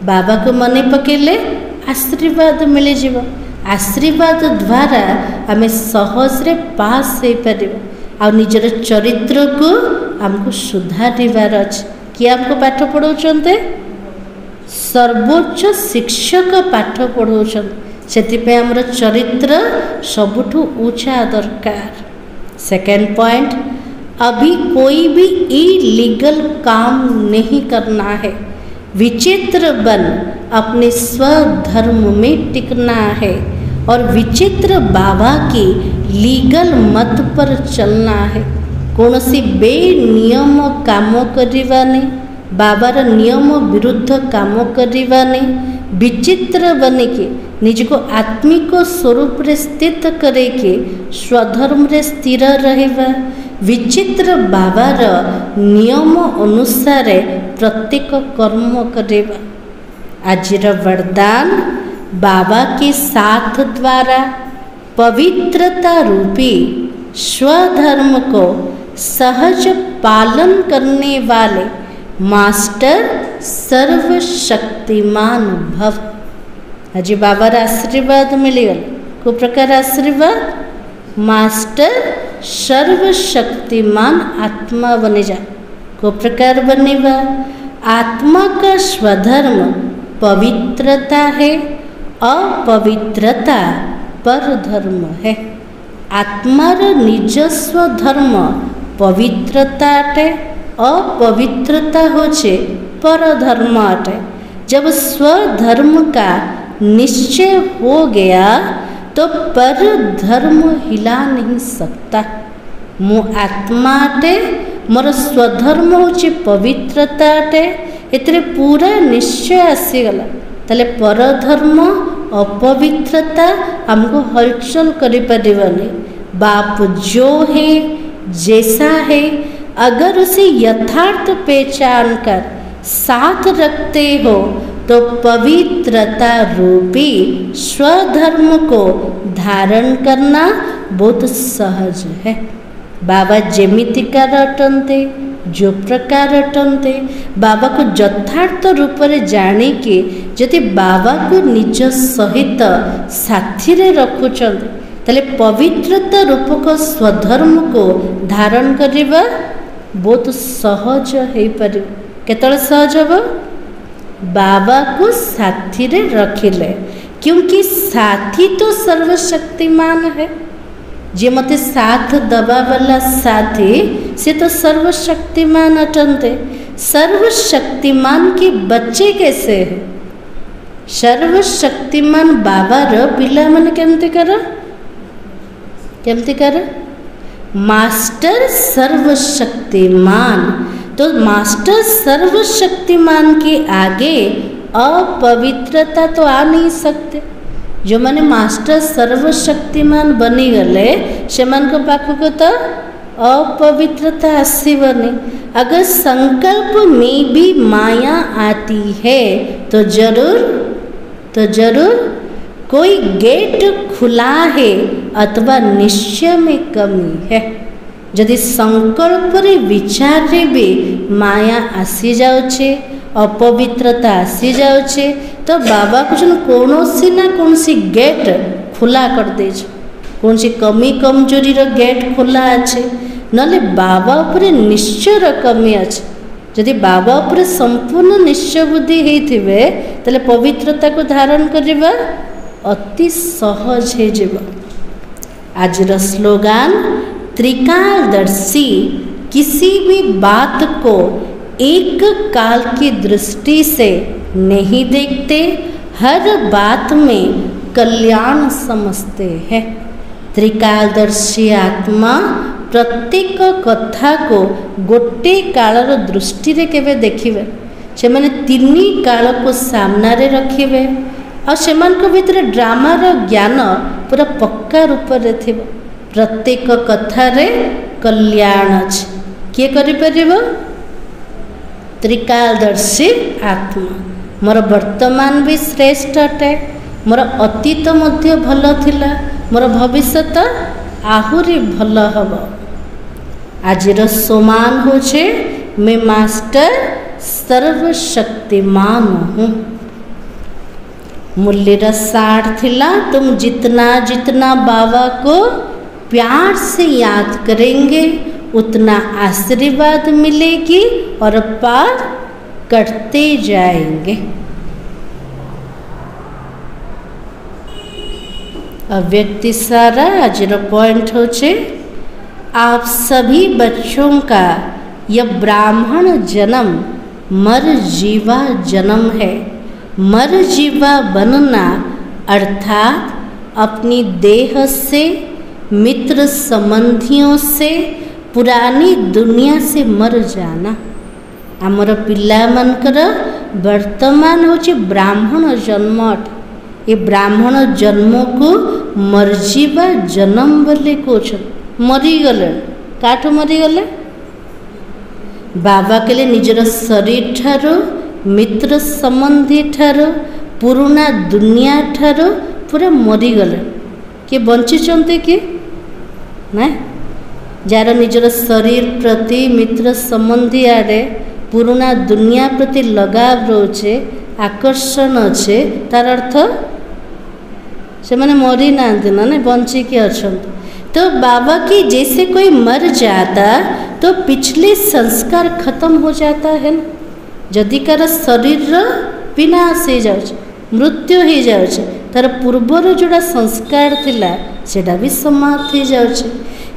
बाबा को मने पकेले आशीर्वाद मिल जीव। आशीर्वाद द्वारा आम सहज रे पास हो पार आ निजर चरित्र को आमको सुधारिबार अछि। किए आमको पाठ पढ़ाउछन्ते सर्वोच्च शिक्षक पाठ पढ़ाउछन से आमर चरित्र सबुठु ऊंचा दरकार। सेकेंड पॉइंट, अभी कोई भी इलीगल काम नहीं करना है। विचित्र बन अपने स्वधर्म में टिकना है और विचित्र बाबा की लीगल मत पर चलना है। कौन सी बेनियम काम करवा नहीं, बाबार नियम विरुद्ध काम करवा नहीं। विचित्र बने के निज को आत्मिक स्वरूप रे स्थित करे के स्वधर्म रे स्थिर रहबा। विचित्र बाबार नियम अनुसार प्रत्येक कर्म करवा। आजिर वरदान बाबा के साथ द्वारा पवित्रता रूपी स्वधर्म को सहज पालन करने वाले मास्टर सर्वशक्तिमान भव। आज बाबार आशीर्वाद मिलगल को प्रकार आशीर्वाद मास्टर सर्वशक्तिमान आत्मा बने जा। को प्रकार बनेगा आत्मा का स्वधर्म पवित्रता है, अपवित्रता पर धर्म है। आत्मार निजस्व धर्म पवित्रता अटे, अपवित्रता होचे पर धर्म अटे। जब स्वधर्म का निश्चय हो गया तो पर धर्म हिला नहीं सकता। मु आत्मा अटे, मोर स्वधर्म होचे पवित्रता अटे, एतरे पूरा निश्चय आसीगला। ताले पर धर्म अपवित्रता हमको हलचल करि परिबनी। बाप जो है जैसा है, अगर उसे यथार्थ पहचान कर साथ रखते हो तो पवित्रता रूपी स्वधर्म को धारण करना बहुत सहज है। बाबा जेमितिका अटंते, जो प्रकार अटंते, बाबा को यथार्थ रूप में जाणी के जदि बाबा को निज सहित साथी रे रखुचंते ताले पवित्रता रूपक स्वधर्म को धारण करवा बहुत सहज हो पार। केतल सहज हम बाबा को साथी रे रखिले क्योंकि साथी तो सर्वशक्तिमान है। जे मते साथ दबा वाला साथी से तो सर्वशक्तिमान अटंते। सर्वशक्तिमान के बच्चे कैसे है? सर्वशक्तिमान बाबार पिला माने केमती कर मास्टर सर्वशक्तिमान। तो मास्टर सर्वशक्तिमान के आगे अपवित्रता तो आ नहीं सकते। जो माने मास्टर सर्वशक्तिमान बनी गले से मान को पाखक तो अपवित्रता आसबनी। अगर संकल्प में भी माया आती है तो जरूर कोई गेट खुला है अथवा निश्चय में कमी है। यदि संकल्प रे विचार रे भी माया आसी जाउछे, अपवित्रता आसी जाउछे, तो बाबा कुछ कौनसी ना कौनसी गेट खुला कर दे, कौन सी कमी कमजोरी रो गेट खुला अच्छे, नले बाबा उपरे निश्चय रो कमी अच्छे। यदि बाबा उपरे संपूर्ण निश्चय बुद्धि होइथिबे तले पवित्रता को धारण करबा अति सहज है जीव। आज रो स्लोगान त्रिकालदर्शी किसी भी बात को एक काल की दृष्टि से नहीं देखते, हर बात में कल्याण समझते हैं। त्रिकालदर्शी आत्मा प्रत्येक कथा को गोटे कालर दृष्टि रे केवे देखिबे। से माने तीनी काल को सामना रे रखिबे और सेमान को भीतर ड्रामार ज्ञान पूरा पक्का रूप रे थिबो। प्रत्येक कथा रे कल्याण अछि। किए करि परिबो? त्रिकालदर्शी आत्मा। मोर वर्तमान भी श्रेष्ठ अटे, मोर अतीत मध्य भल थिला, मोर भविष्यत आहुरी भल हब। आजिर सोमान होछे मैं मास्टर सर्वशक्तिमान हूँ। मूल्य सार थिला तुम जितना जितना बाबा को प्यार से याद करेंगे उतना आशीर्वाद मिलेगी और पार करते जाएंगे। अव्यक्ति सारा आज पॉइंट होचे आप सभी बच्चों का यह ब्राह्मण जन्म मर जीवा जन्म है। मर जीवा बनना अर्थात अपनी देह से, मित्र संबंधियों से, पुरानी दुनिया से मर जाना। आमर पिला मानकर वर्तमान होची ब्राह्मण जन्म। ये ब्राह्मण जन्म को मरजीवा जन्म बोले कोच। मरीगले काठू मरीगले बाबा के लिए निजर शरीर ठारो, मित्र संबंधी ठारो, पुराना दुनिया ठारो पूरा मरीगले। किए बंचिचंते कि ना? जार निजर शरीर प्रति, मित्र संबंधी आड़े, पुराना दुनिया प्रति लगाव रोचे, आकर्षण अच्छे, तार अर्थ से मैंने मरी ना ना बंची के अच्छा। तो बाबा की जैसे कोई मर जाता तो पिछले संस्कार खत्म हो जाता है ना। जदि कार शरीर विनाश हो जाए, मृत्यु हो जाए, तार पूर्वर जोड़ा संस्कार थिला सेटा भी समाप्त हो जाए।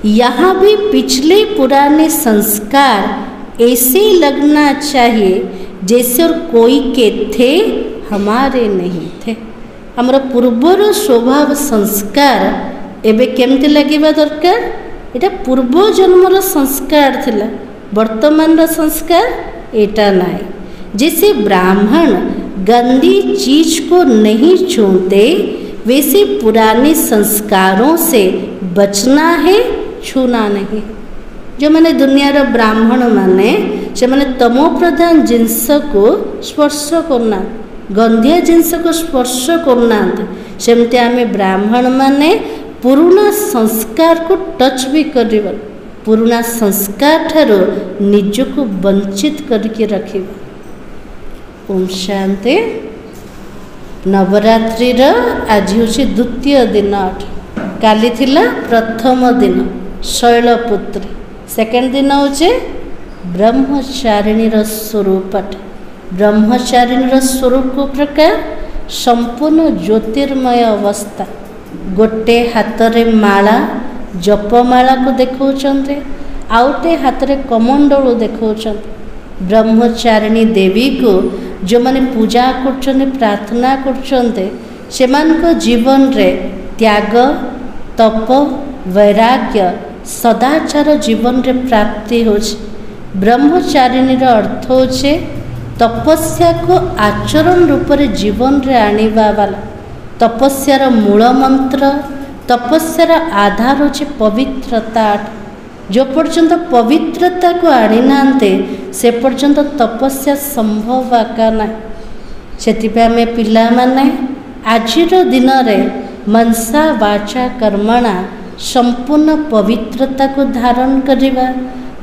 यहाँ भी पिछले पुराने संस्कार ऐसे लगना चाहिए जैसे और कोई के थे, हमारे नहीं थे। हमारा पूर्वर स्वभाव संस्कार एबे केमती लगिबा दरकार? एटा पूर्व जन्मर संस्कार थिला, वर्तमान संस्कार एटा नहीं। जैसे ब्राह्मण गंदी चीज को नहीं छूते वैसे पुराने संस्कारों से बचना है, छूना नहीं। जो मैंने दुनिया ब्राह्मण माने से मैंने तमो प्रधान जिनस को स्पर्श करना, गंधिया जिनस को स्पर्श करना। सेमती आमे ब्राह्मण माने पुराना संस्कार को टच भी करिबा, पुराना संस्कार ठारो निजको वंचित करके रखिबा। ओम शांति। नवरात्रि आज हूँ द्वितीय दिन, काली थिला प्रथम दिन शैलपुत्री, सेकेंड दिन हूँ ब्रह्मचारिणी स्वरूप। ब्रह्मचारिणी स्वरूप को प्रकार संपूर्ण ज्योतिर्मय अवस्था। गोटे हाथ में माला जपमाला को देखौछन्ते, आउटे हाथ में कमंडलू देखौछन्ते। ब्रह्मचारिणी देवी को जो माने पूजा करछन्ते प्रार्थना करछन्ते सेमानक जीवन रे त्याग तप वैराग्य सदाचार जीवन रे प्राप्ति होछ। ब्रह्मचारिणी अर्थ होछे तपस्या को आचरण रूप रे जीवन रे आनिबा वाला। तपस्यार मूल मंत्र तपस्यार आधार होछे पवित्रता। जो पर्यंत पवित्रता को आनी नांते से पर्यंत तपस्या संभव आका ना। सेतिपे आमे पिला माने आजिर दिन रे मनसा वाचा कर्मणा संपूर्ण पवित्रता को धारण करिबा।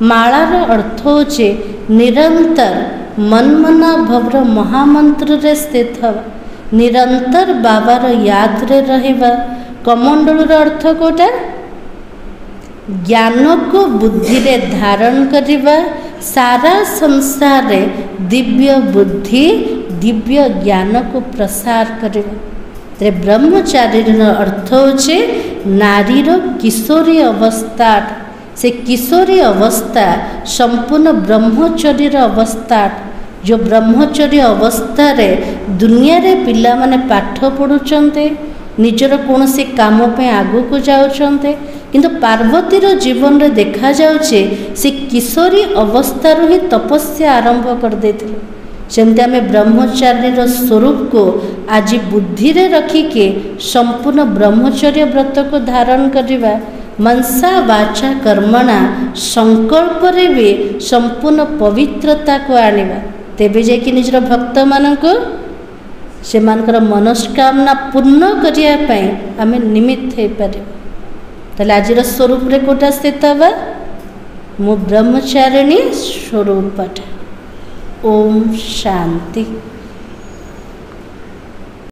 मालार अर्थ होचे निरंतर मनमना भव्र महामंत्र रे स्थित हवा, निरंतर बाबार याद रे रहिबा। कमंडलूर अर्थ कोटा ज्ञान को बुद्धि रे धारण करिबा। सारा संसार रे दिव्य बुद्धि दिव्य ज्ञान को प्रसार करिबा। ते ब्रह्मचारिणी अर्थ होचे नारीर किशोरी अवस्था। से किशोरी अवस्था संपूर्ण ब्रह्मचर्य अवस्था। जो ब्रह्मचर्य अवस्था रे दुनिया रे पिला माने पाठ पढ़ुचंते, निजर कौन से काम पे आगु को जाउचंते, किंतु पार्वतीर जीवन रे देखा जाउचे से किशोरी अवस्था रो ही तपस्या आरंभ कर देथिले। सेमती आमे ब्रह्मचारिणी स्वरूप को आज बुद्धि रे रखिके संपूर्ण ब्रह्मचर्य व्रत को धारण करिबा। मनसा वाचा कर्मणा संकल्प रे भी संपूर्ण पवित्रता को आनिबा। तेबे जे कि निजर भक्त मानको से मानकर मनस्कामना पूर्ण करिया पई आमे निमित्त हे परिबा। तले आजिर स्वरूप रे कोटा स्थित बा मु ब्रह्मचारिणी स्वरूप। ओम शांति।